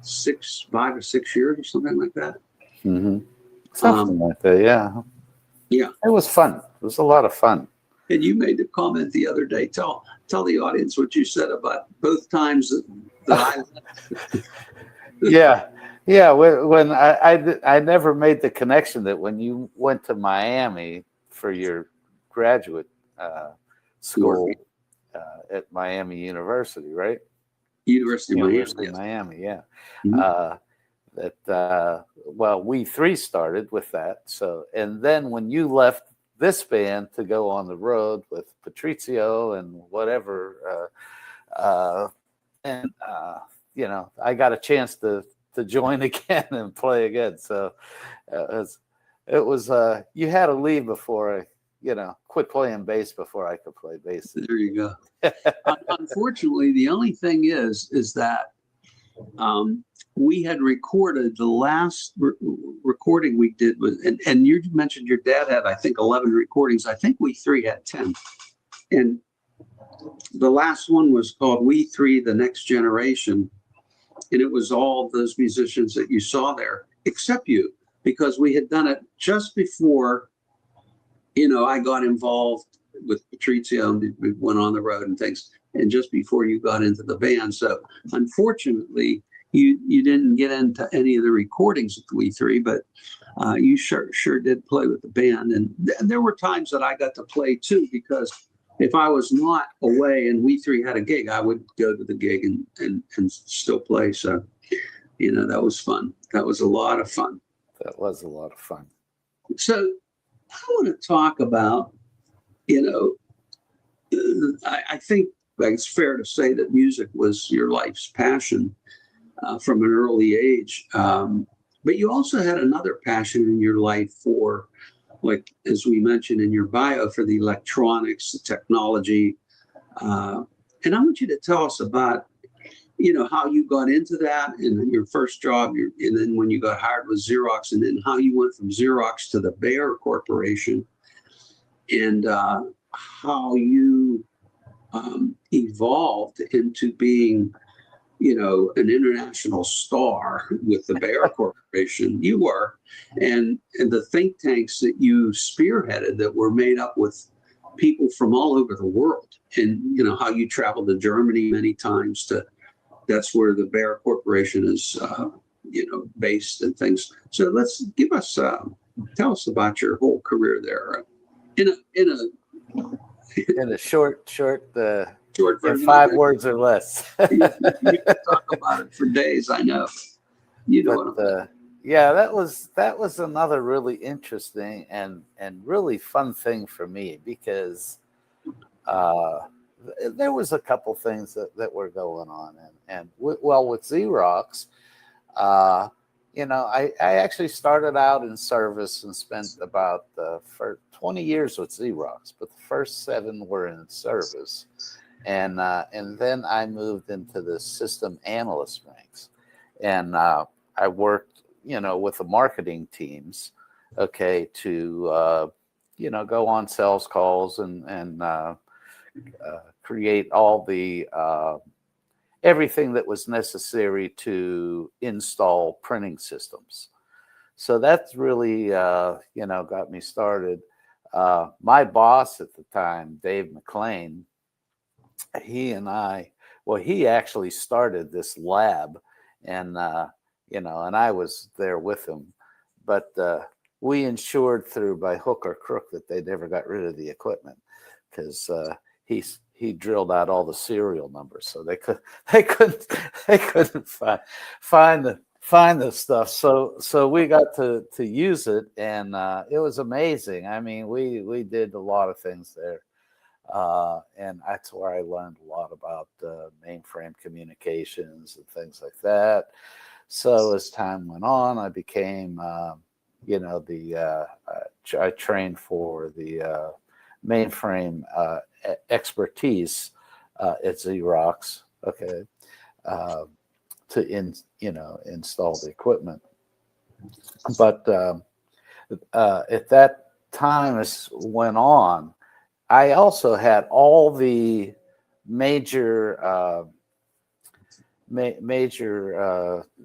5 or 6 years or something like that. Mm-hmm. Something like that, yeah. Yeah. It was fun. It was a lot of fun. And you made the comment the other day. Tell the audience what you said about both times that I Yeah. Yeah, when I never made the connection that when you went to Miami for your graduate school at Miami University, right? University of University of Miami. Miami, yeah. Mhm. Well, we three started with that. So, and then when you left this band to go on the road with Patrizio and whatever, I got a chance to join again and play again. So it was you had to leave before I quit playing bass before I could play bass. There you go. Unfortunately, the only thing is that we had recorded the last recording we did was, and you mentioned your dad had, I think, 11 recordings. I think we three had 10. And the last one was called We Three, The Next Generation. And it was all those musicians that you saw there, except you, because we had done it just before, I got involved with Patrizio and we went on the road and things, and just before you got into the band. So unfortunately, you didn't get into any of the recordings with We Three, but you sure did play with the band. And there were times that I got to play too, because if I was not away and We Three had a gig, I would go to the gig and still play. So, that was fun. That was a lot of fun. That was a lot of fun. So I want to talk about, I think it's fair to say that music was your life's passion from an early age. But you also had another passion in your life for, like, as we mentioned in your bio, for the electronics, the technology. And I want you to tell us about, how you got into that and your first job, and then when you got hired with Xerox, and then how you went from Xerox to the Bayer Corporation, and how you evolved into being, an international star with the Bayer Corporation. You were, and the think tanks that you spearheaded that were made up with people from all over the world, and how you traveled to Germany many times that's where the Bayer Corporation is, based and things. So tell us about your whole career there in a short version, 5 words or less. you can talk about it for days, I know. Yeah, that was another really interesting and really fun thing for me, because there was a couple things that were going on, and with Xerox, I actually started out in service and spent about for 20 years with Xerox, but the first 7 were in service, and then I moved into the system analyst ranks, and I worked with the marketing teams, to go on sales calls and create all the everything that was necessary to install printing systems. So that's really got me started. My boss at the time, Dave McLean, he actually started this lab, and and I was there with him, but we ensured through by hook or crook that they never got rid of the equipment, because he drilled out all the serial numbers, so they couldn't find the stuff. So we got to use it, and it was amazing. I mean, we did a lot of things there, and that's where I learned a lot about mainframe communications and things like that. So as time went on, I became I trained for the mainframe expertise at Xerox, to install the equipment. But at that time, as went on, I also had all the major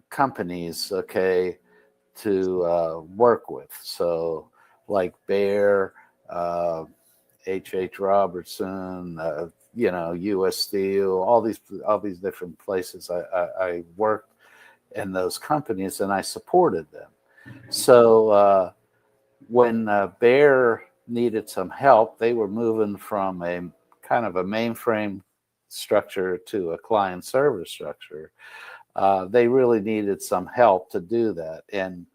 companies, to work with. So like Bayer, H.H. Robertson, U.S. Steel, all these different places I worked, in those companies, and I supported them. So when Bear needed some help, they were moving from a kind of a mainframe structure to a client server structure. They really needed some help to do that, and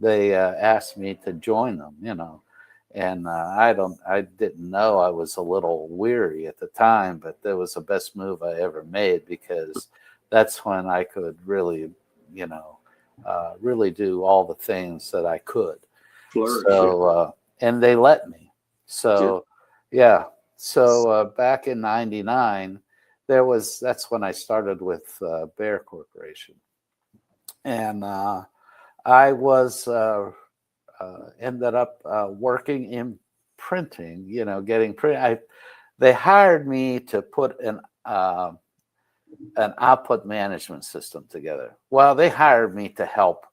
they asked me to join them, you know. And I didn't know. I was a little weary at the time, but that was the best move I ever made, because that's when I could really, you know, really do all the things that I could. Flourish. So, and they let me. So, yeah. So back in '99, that's when I started with Bear Corporation, and I was ended up working in printing. You know, getting print. They hired me to put an output management system together. Well, they hired me to help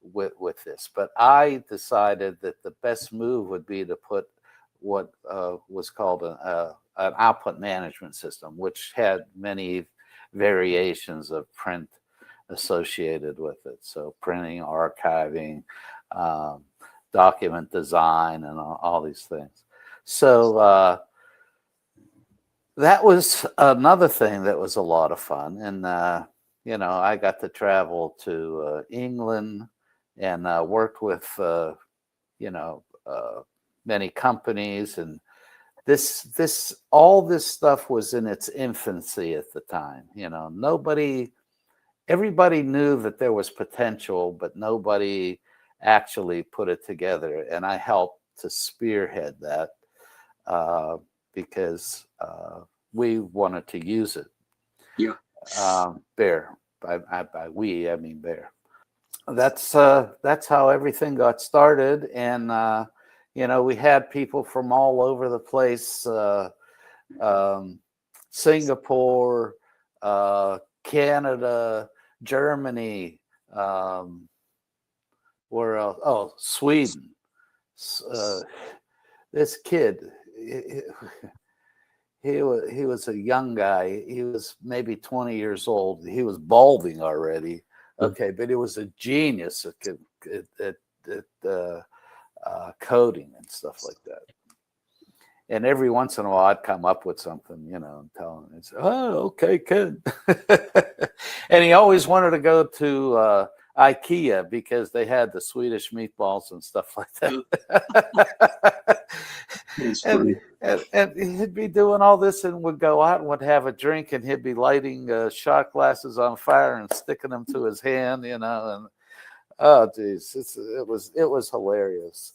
with this, but I decided that the best move would be to put what was called an output management system, which had many variations of print associated with it. So printing, archiving, document design, and all these things. So that was another thing that was a lot of fun. And, you know, I got to travel to England and worked with, you know, many companies. And all this stuff was in its infancy at the time. You know, everybody knew that there was potential, but nobody actually put it together. And I helped to spearhead that because we wanted to use it. Yeah. Bear. By we, I mean Bear. That's how everything got started. And you know, we had people from all over the place, Singapore, Canada, Germany, where else? Oh, Sweden. This kid, he was a young guy. He was maybe 20 years old. He was balding already. Okay, but he was a genius at coding and stuff like that. And every once in a while, I'd come up with something, you know, and tell him, it's, oh, okay, Ken. And he always wanted to go to IKEA because they had the Swedish meatballs and stuff like that. And he'd be doing all this and would go out and would have a drink, and he'd be lighting shot glasses on fire and sticking them to his hand, you know. And oh, geez, it was hilarious.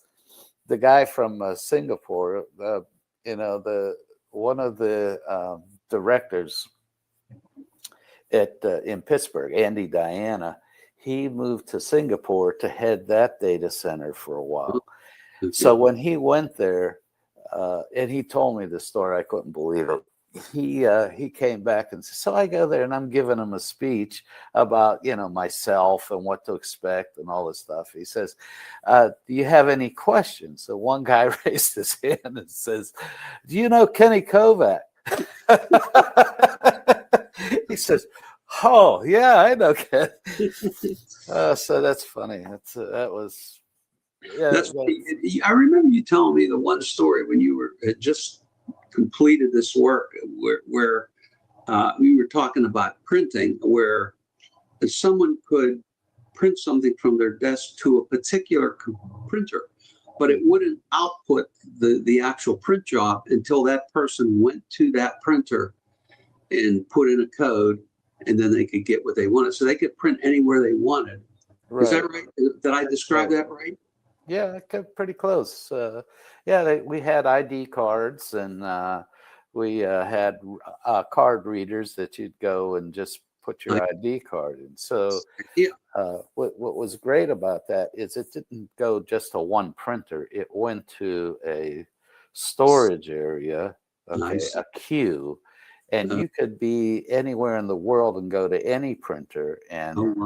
The guy from Singapore, you know, one of the directors in Pittsburgh, Andy Diana, he moved to Singapore to head that data center for a while. So when he went there, and he told me the story, I couldn't believe it. He came back and said, so I go there and I'm giving him a speech about, you know, myself and what to expect and all this stuff. He says, do you have any questions? So one guy raised his hand and says, do you know Kenny Kovach? He says, oh, yeah, I know Ken. So that's funny. That was, yeah. I remember you telling me the one story when you had just completed this work where we were talking about printing, where someone could print something from their desk to a particular printer, but it wouldn't output the actual print job until that person went to that printer and put in a code, and then they could get what they wanted. So they could print anywhere they wanted. Right. Is that right? Did I describe that right? Yeah, pretty close. Yeah, we had ID cards, and we had card readers that you'd go and just put your ID card in. So what was great about that is it didn't go just to one printer. It went to a storage area, a queue, and you could be anywhere in the world and go to any printer and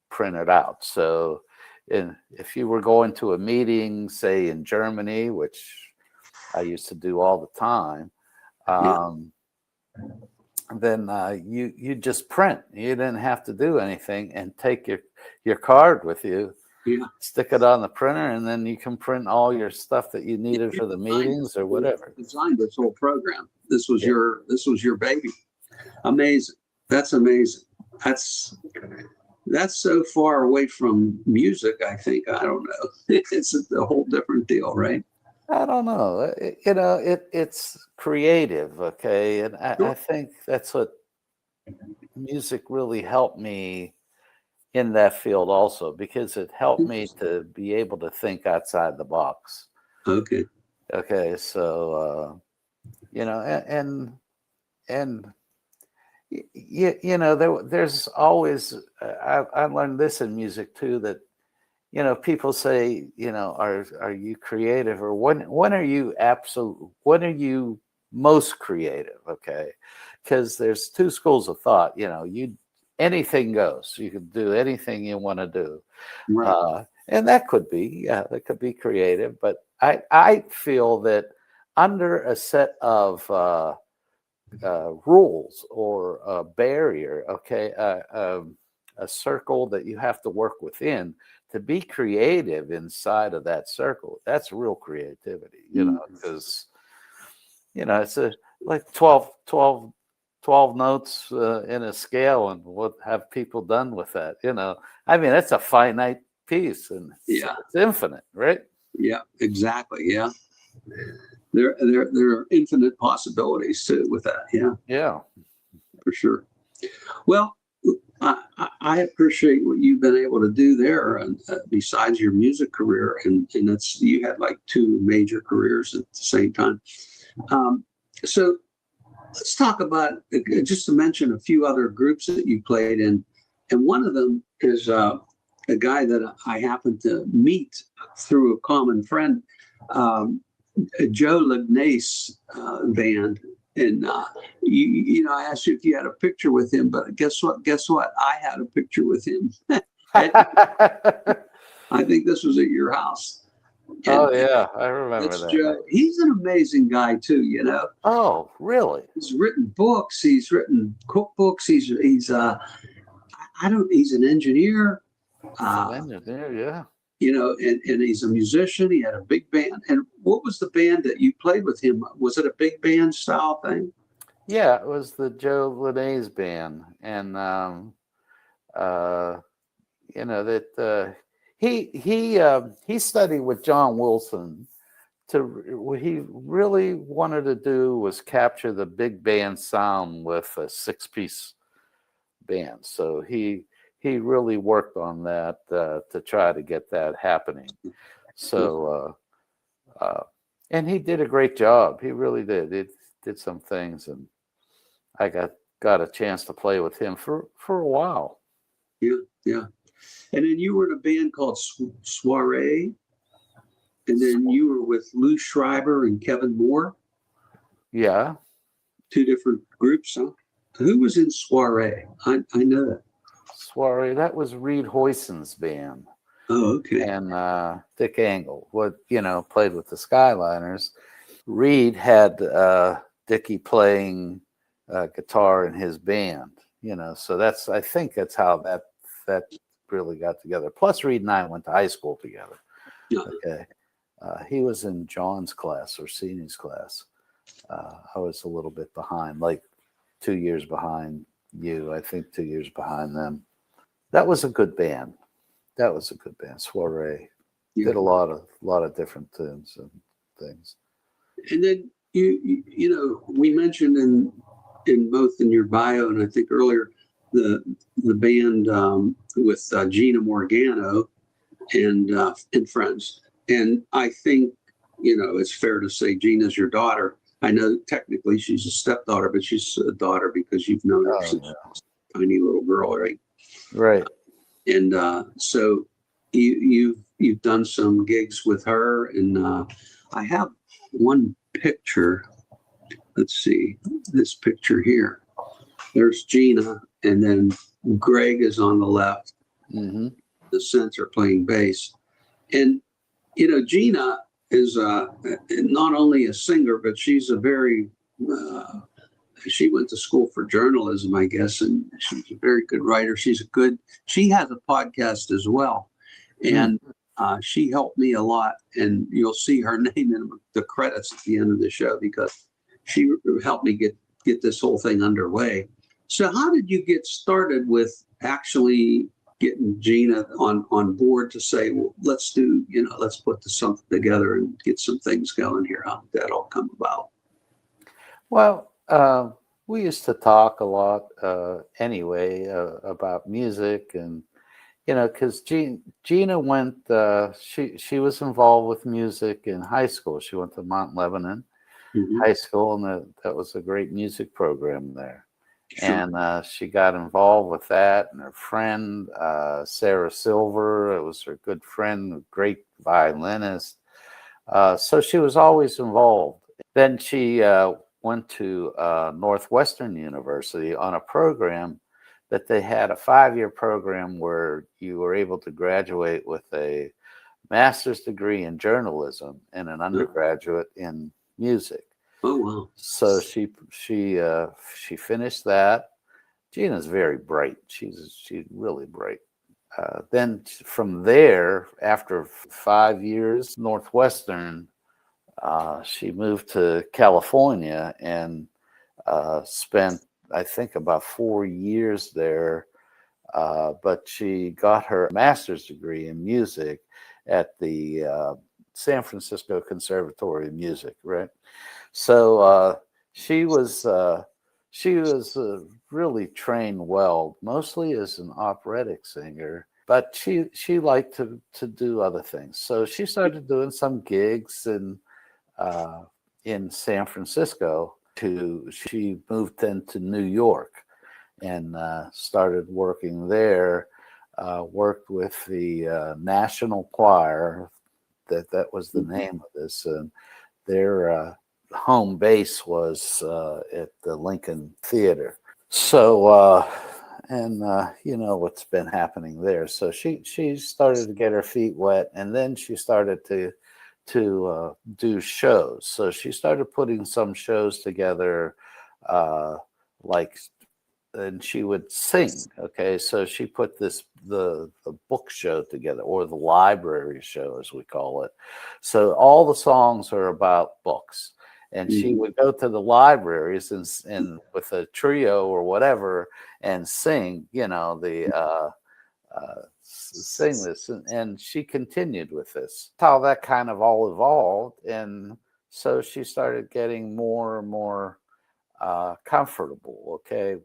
print it out. So if you were going to a meeting, say in Germany, which I used to do all the time, then you just print. You didn't have to do anything, and take your card with you. Yeah. Stick it on the printer, and then you can print all your stuff that you needed for the meetings or whatever. Designed this whole program. This was your baby. Amazing. That's amazing. That's so far away from music. I think, I don't know. It's a whole different deal, right? I don't know. It's creative, okay, and I think that's what music really helped me in that field also, because it helped me to be able to think outside the box. Okay. So there's always I learned this in music too, that people say, are you creative, or when are you most creative? Okay, because there's two schools of thought. Anything goes. You can do anything you want to do, Right. and that could be creative. But I feel that under a set of rules or a barrier, okay, a circle that you have to work within to be creative inside of that circle, that's real creativity, because it's like 12 notes in a scale, and what have people done with that? I mean, that's a finite piece, and it's infinite, right? Yeah, exactly. Yeah. There are infinite possibilities too with that. Yeah, for sure. Well, I appreciate what you've been able to do there, and besides your music career, and that's, you had like two major careers at the same time. So let's talk about, just to mention a few other groups that you played in, and one of them is a guy that I happened to meet through a common friend. Joe Lignace band, and I asked you if you had a picture with him, but guess what? I had a picture with him. I think this was at your house. Oh yeah, I remember that. Joe. He's an amazing guy too. Oh, really? He's written books. He's written cookbooks. He's an engineer. Yeah. And he's a musician. He had a big band. And what was the band that you played with him? Was it a big band style thing? Yeah, it was the Joe Lignace band, and he studied with John Wilson. What he really wanted to do was capture the big band sound with a 6-piece band. So he really worked on that to try to get that happening. So, and he did a great job. He really did. It did some things, and I got a chance to play with him for a while. Yeah. And then you were in a band called Soiree, and then you were with Lou Schreiber and Kevin Moore. Yeah. Two different groups, huh? Who was in Soiree? I know that. Soiree, that was Reed Hoyson's band. Oh, okay. And Dick Angle, played with the Skyliners. Reed had Dickie playing guitar in his band, so I think that's how that really got together. Plus, Reed and I went to high school together. Yeah. Okay. He was in John's class, or Senior's class. I was a little bit behind, like 2 years behind you. I think 2 years behind them. That was a good band. Soiree. Yeah. Did a lot of different tunes and things. And then we mentioned in both in your bio and I think earlier the band with Gina Morgano and friends. And I think it's fair to say Gina's your daughter. I know technically she's a stepdaughter, but she's a daughter because you've known her since a tiny little girl, right? Right. And so you've done some gigs with her, and I have one picture. Let's see this picture here. There's Gina, and then Greg is on the left. Mm-hmm. The center playing bass, and Gina is not only a singer, but she's a very she went to school for journalism, I guess, and she's a very good writer. She has a podcast as well. And she helped me a lot. And you'll see her name in the credits at the end of the show because she helped me get this whole thing underway. So how did you get started with actually getting Gina on board to say, well, let's put something together and get some things going here? How did that all come about? Well, we used to talk a lot anyway about music, and because Gina went, she was involved with music in high school. She went to Mount Lebanon High School, and that was a great music program there. Sure. And she got involved with that, and her friend Sarah Silver, it was her good friend, a great violinist. So she was always involved. Then she went to Northwestern University on a program that they had, a 5-year program where you were able to graduate with a master's degree in journalism and an undergraduate in music. Oh, wow. So she finished that. Gina's very bright. She's really bright. Then from there, after 5 years, Northwestern, she moved to California and spent, I think, about 4 years there. But she got her master's degree in music at the San Francisco Conservatory of Music, right? So she was really trained well, mostly as an operatic singer, but she liked to do other things. So she started doing some gigs in San Francisco. She moved then to New York and started working there. Worked with the National Choir. That was the name of this. And their home base was at the Lincoln Theater. So, you know what's been happening there. So she started to get her feet wet, and then she started to do shows. So she started putting some shows together, and she would sing. Okay, so she put the book show together, or the library show, as we call it. So all the songs are about books, and she would go to the libraries and with a trio or whatever and sing, sing this, and she continued with this. How that kind of all evolved, and so she started getting more and more comfortable, okay,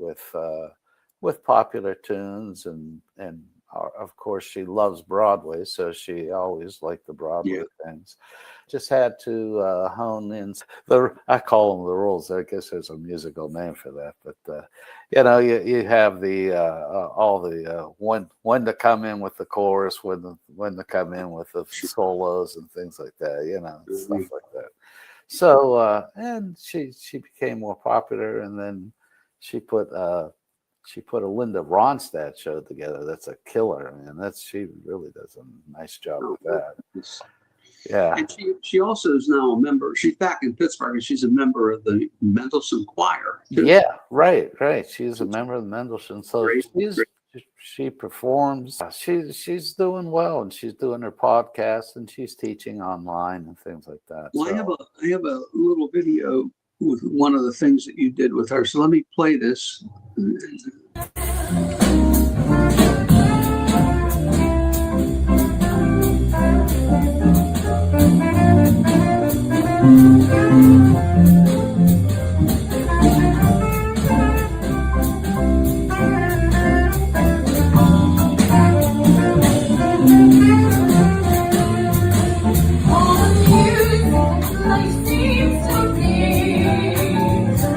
with popular tunes, and of course she loves Broadway, so she always liked the Broadway things. Just had to hone in I call them the rules. I guess there's a musical name for that, but you have the all the when to come in with the chorus, when to come in with the solos and things like that, stuff like that. So and she became more popular, and then she put a Linda Ronstadt show together. That's a killer, man. She really does a nice job with that. Yeah. And she also is now a member. She's back in Pittsburgh, and she's a member of the Mendelssohn Choir too. Yeah, right. She's a member of the Mendelssohn. So she performs. She's doing well, and she's doing her podcast, and she's teaching online and things like that. Well, so. I have a little video with one of the things that you did with her. So let me play this.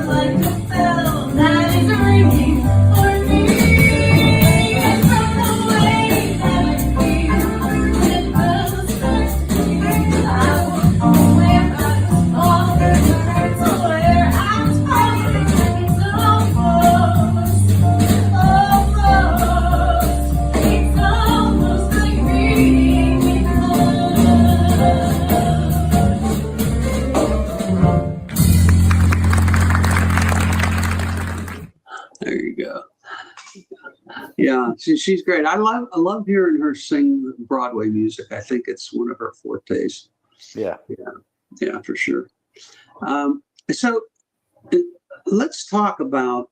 Like a bell that is ringing for me. There you go. Yeah, she's great. I love hearing her sing Broadway music. I think it's one of her fortes. Yeah. Yeah, for sure. So let's talk about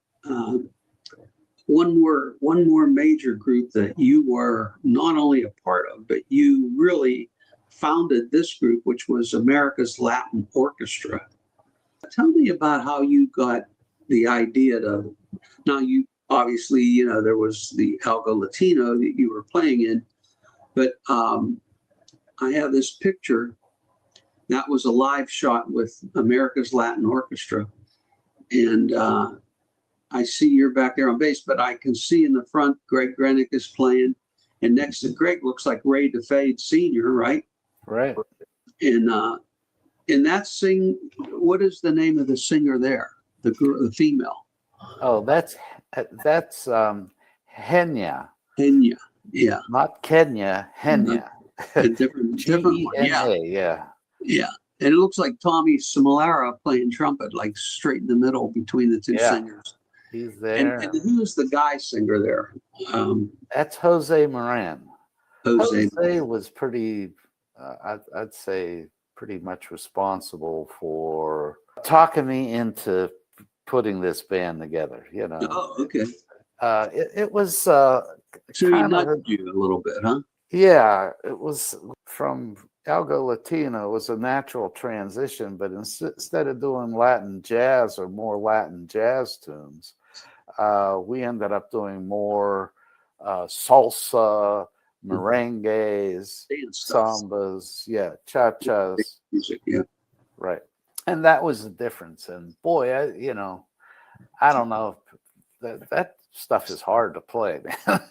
one more major group that you were not only a part of, but you really founded this group, which was America's Latin Orchestra. Tell me about how you got the idea to. Now, you obviously, you know, there was the Algo Latino that you were playing in, but I have this picture that was a live shot with America's Latin Orchestra, and I see you're back there on bass, but I can see in the front Greg Grenick is playing, and next to Greg looks like Ray DeFade Sr., right? Right. And that what is the name of the singer there? The female. Oh, that's Henya. Kenya, yeah. Not Kenya, Henya. A different one. Yeah. Yeah. And it looks like Tommy Simolara playing trumpet, like straight in the middle between the two singers. He's there. And who's the guy singer there? That's Jose Moran. Jose was pretty, I'd say, pretty much responsible for talking me into putting this band together, you know. Oh, okay. It was so he nudged you a little bit, huh? Yeah, it was from Algo Latino. It was a natural transition, but instead of doing Latin jazz or more Latin jazz tunes, we ended up doing more salsa, merengues, sambas, cha-chas. Music, yeah. Right. And that was the difference. And boy, I don't know if that stuff is hard to play, man.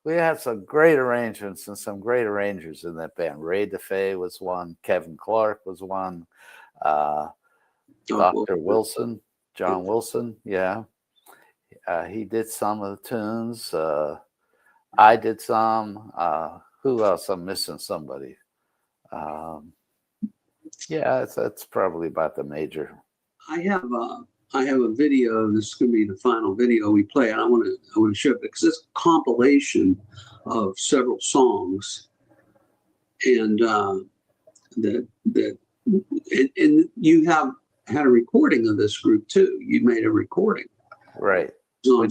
We had some great arrangements and some great arrangers in that band. Ray DeFay was one, Kevin Clark was one, Dr. Wilson, John Wilson, yeah. He did some of the tunes. I did some. Who else? I'm missing somebody. Yeah, that's probably about the major. I have a video. This is going to be the final video we play, and I want to show it because it's a compilation of several songs, and and you have had a recording of this group too. You made a recording, right? We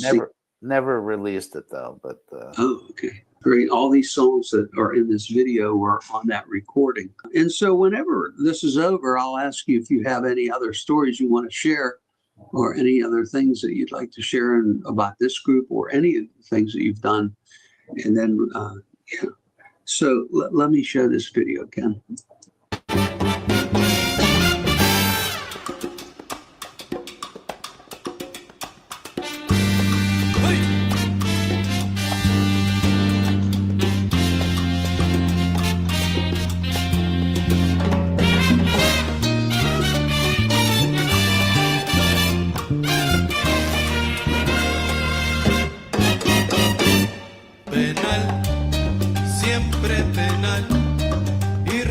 never released it though. But oh, okay. Great. All these songs that are in this video were on that recording. And so whenever this is over, I'll ask you if you have any other stories you want to share or any other things that you'd like to share about this group or any of the things that you've done. And then, yeah. So let me show this video, Ken. Penal, siempre penal, y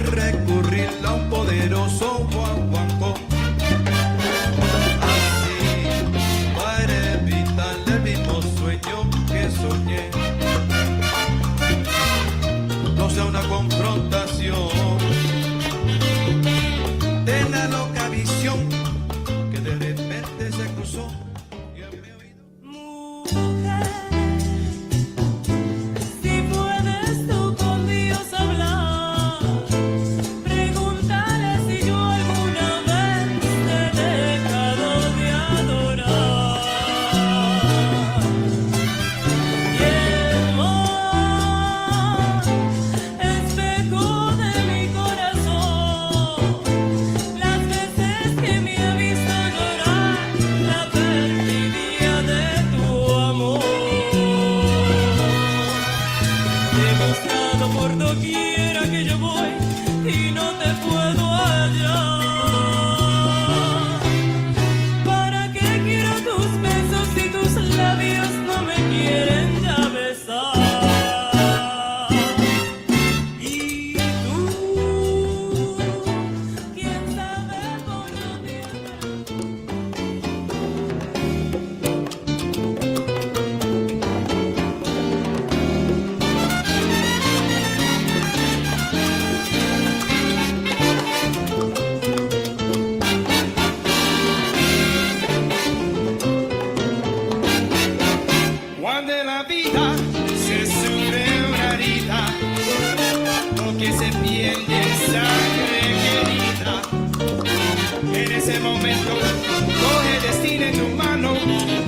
En ese momento, coge destino en tu mano,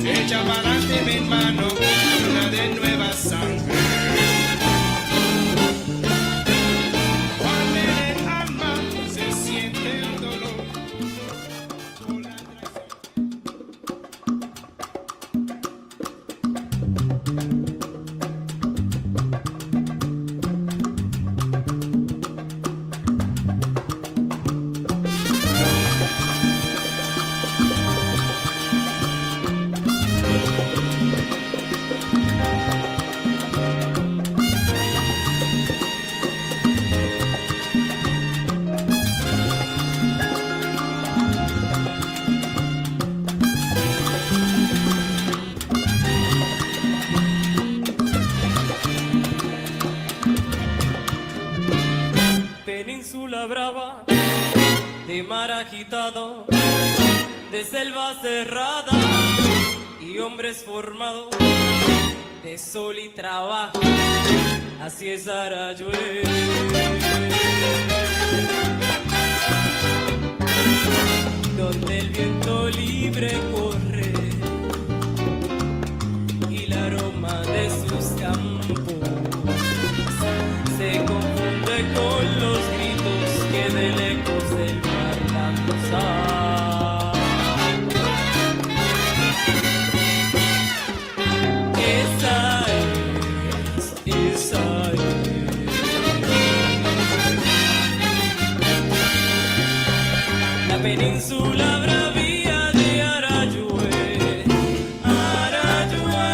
echa para adelante mi hermano, una de nueva sangre. Cuando en el alma se siente el dolor por la traición. Península brava, de mar agitado, de selva cerrada y hombres formados de sol y trabajo, así es Arayue. Donde el viento libre corre y el aroma de sus campos se confunde con los gritos que de lejos del mar lanzan. Esa es la península bravía de Arayue, Arayue.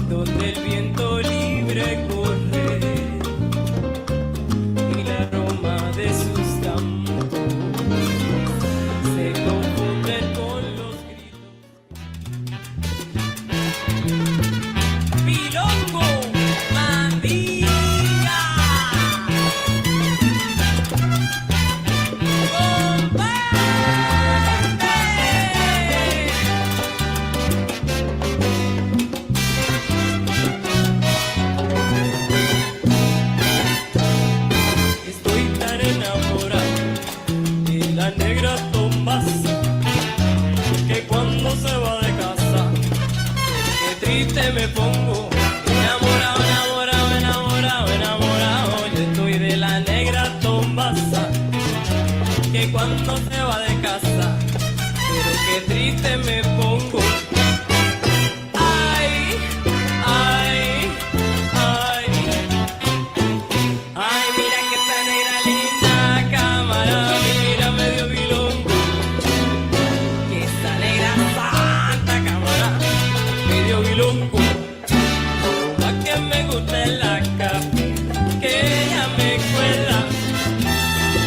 Donde el viento libre corre y el aroma de sus campos se confunde con los gritos. Milongo, mandinga, comparte. Estoy tan enamorado de la negra Tomasa que cuando se va de casa, qué triste me pongo. Enamorado, enamorado, enamorado, enamorado. Yo estoy de la negra Tomasa que cuando se va de casa, pero qué triste me pongo. Ay, ay, ay. Ay, mira que esta negra linda cámara, mira medio bilongo. Que esta negra santa cámara, medio bilongo. Lo más que me gusta es la café, que ella me cuela.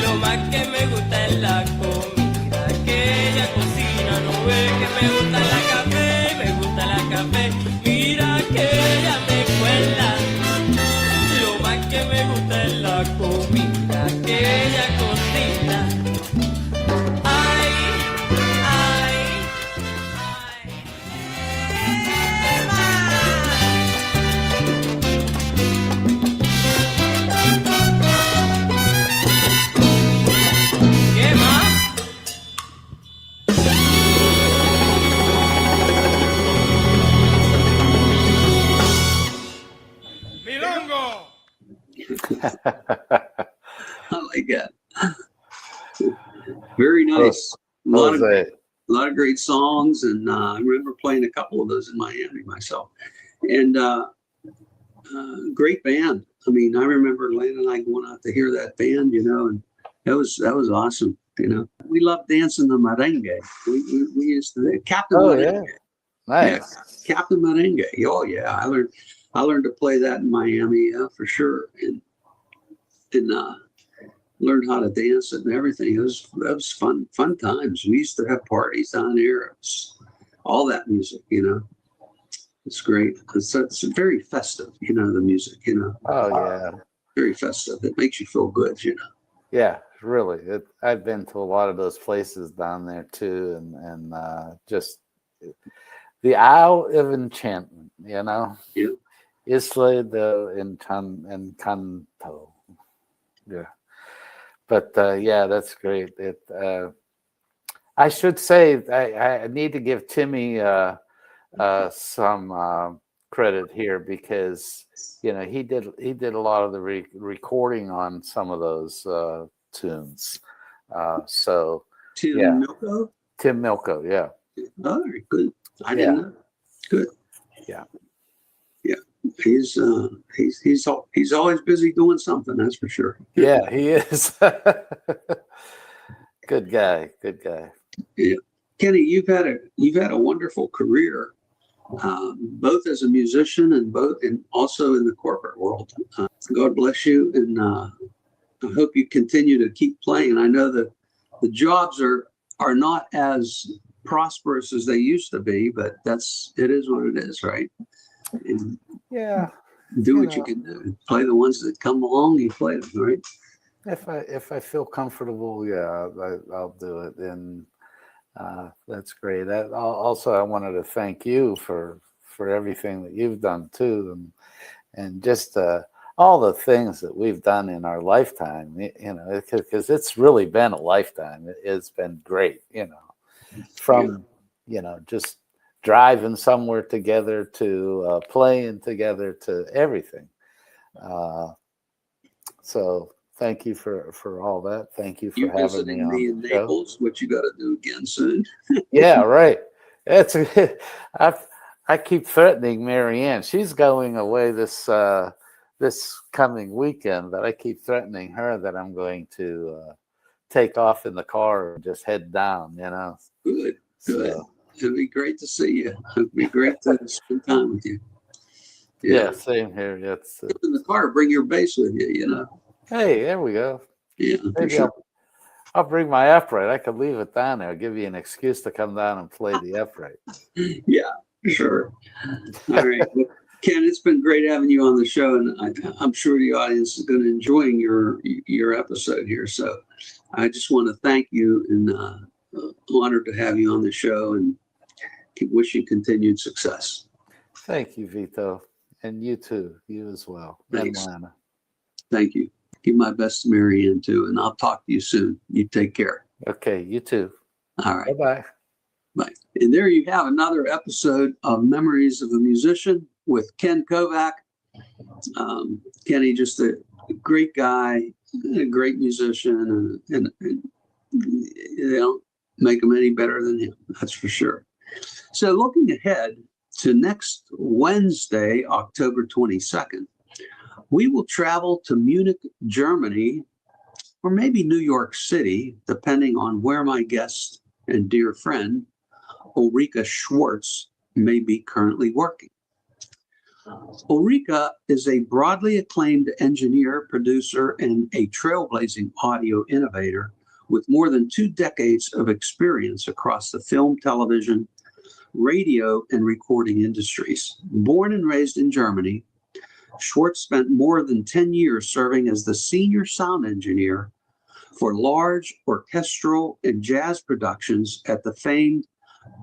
Lo más que me gusta es la comida, que ella cocina. No ve que me gusta la café, me gusta la café. Mira que ella me cuela. Lo más que me gusta es la comida que ella cocina. Ay, ay, ay. ¿Qué más? ¡Milongo! I like that. Very nice. A lot of great songs, and I remember playing a couple of those in Miami myself. And great band. I mean, I remember Lane and I going out to hear that band, you know, and that was awesome. You know, we loved dancing the merengue. We used to Captain Merengue. Yeah. Nice. Yeah, Captain Merengue. Oh yeah, I learned to play that in Miami for sure, and learned how to dance it and everything. That was fun times. We used to have parties down there. It was all that music, you know. It's great. It's very festive, you know, the music, you know. Oh yeah. Very festive. It makes you feel good, you know. Yeah, really. I've been to a lot of those places down there too, and just the Isle of Enchantment, you know. Yeah. Isla de Encanto. Yeah. But yeah, that's great. I should say I need to give Timmy some credit here, because you know he did a lot of the recording on some of those tunes. So Tim yeah. Milko? Tim Milko, yeah. Oh, very good. I didn't know. Good. Yeah. Yeah. He's always busy doing something, that's for sure. Yeah, he is. Good guy. Good guy. Yeah. Kenny, you've had a wonderful career, both as a musician and also in the corporate world. God bless you, and I hope you continue to keep playing. I know that the jobs are not as prosperous as they used to be, but it is what it is, right? And yeah. Do what you can do. Play the ones that come along, you play them, right? If I feel comfortable, yeah, I'll do it. And that's great. Also, I wanted to thank you for everything that you've done too, and just all the things that we've done in our lifetime. You know, because it's really been a lifetime. It's been great. You know, from you know, just driving somewhere together to playing together to everything. So thank you for all that. Thank you for having me on in Naples, which you got to do again soon. Yeah, right. I keep threatening Marianne. She's going away this coming weekend, but I keep threatening her that I'm going to take off in the car and just head down. You know. Good. So, it'd be great to see you. It'd be great to spend time with you. Yeah, same here. It's in the car, bring your bass with you. You know. Hey, there we go. Yeah, maybe sure. I'll bring my upright. I could leave it down there. I'll give you an excuse to come down and play the upright. Yeah, sure. All right. Well, Ken, it's been great having you on the show, and I'm sure the audience is going to enjoy your episode here. So I just want to thank you, and honored to have you on the show, and wish you continued success. Thank you, Vito. And you too. You as well. Thanks. And Lana. Thank you. Give my best to Marianne too, and I'll talk to you soon. You take care. Okay, you too. All right. Bye-bye. Bye. And there you have another episode of Memories of a Musician with Ken Kovach. Kenny, just a great guy, a great musician, and you don't make him any better than him. That's for sure. So looking ahead to next Wednesday, October 22nd, we will travel to Munich, Germany, or maybe New York City, depending on where my guest and dear friend, Ulrika Schwartz, may be currently working. Ulrika is a broadly acclaimed engineer, producer, and a trailblazing audio innovator with more than 2 decades of experience across the film, television, radio, and recording industries. Born and raised in Germany, Schwartz spent more than 10 years serving as the senior sound engineer for large orchestral and jazz productions at the famed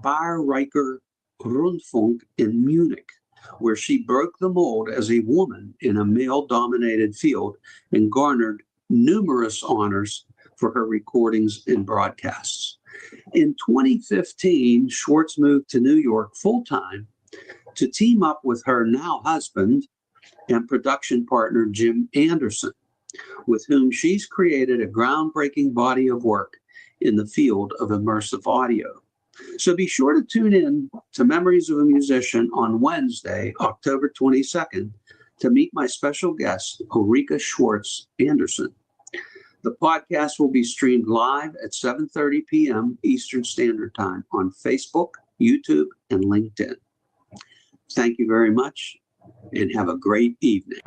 Bayreuther Rundfunk in Munich, where she broke the mold as a woman in a male-dominated field and garnered numerous honors for her recordings and broadcasts. In 2015, Schwartz moved to New York full-time to team up with her now husband and production partner, Jim Anderson, with whom she's created a groundbreaking body of work in the field of immersive audio. So be sure to tune in to Memories of a Musician on Wednesday, October 22nd, to meet my special guest, Ulrika Schwartz Anderson. The podcast will be streamed live at 7:30 p.m. Eastern Standard Time on Facebook, YouTube, and LinkedIn. Thank you very much, and have a great evening.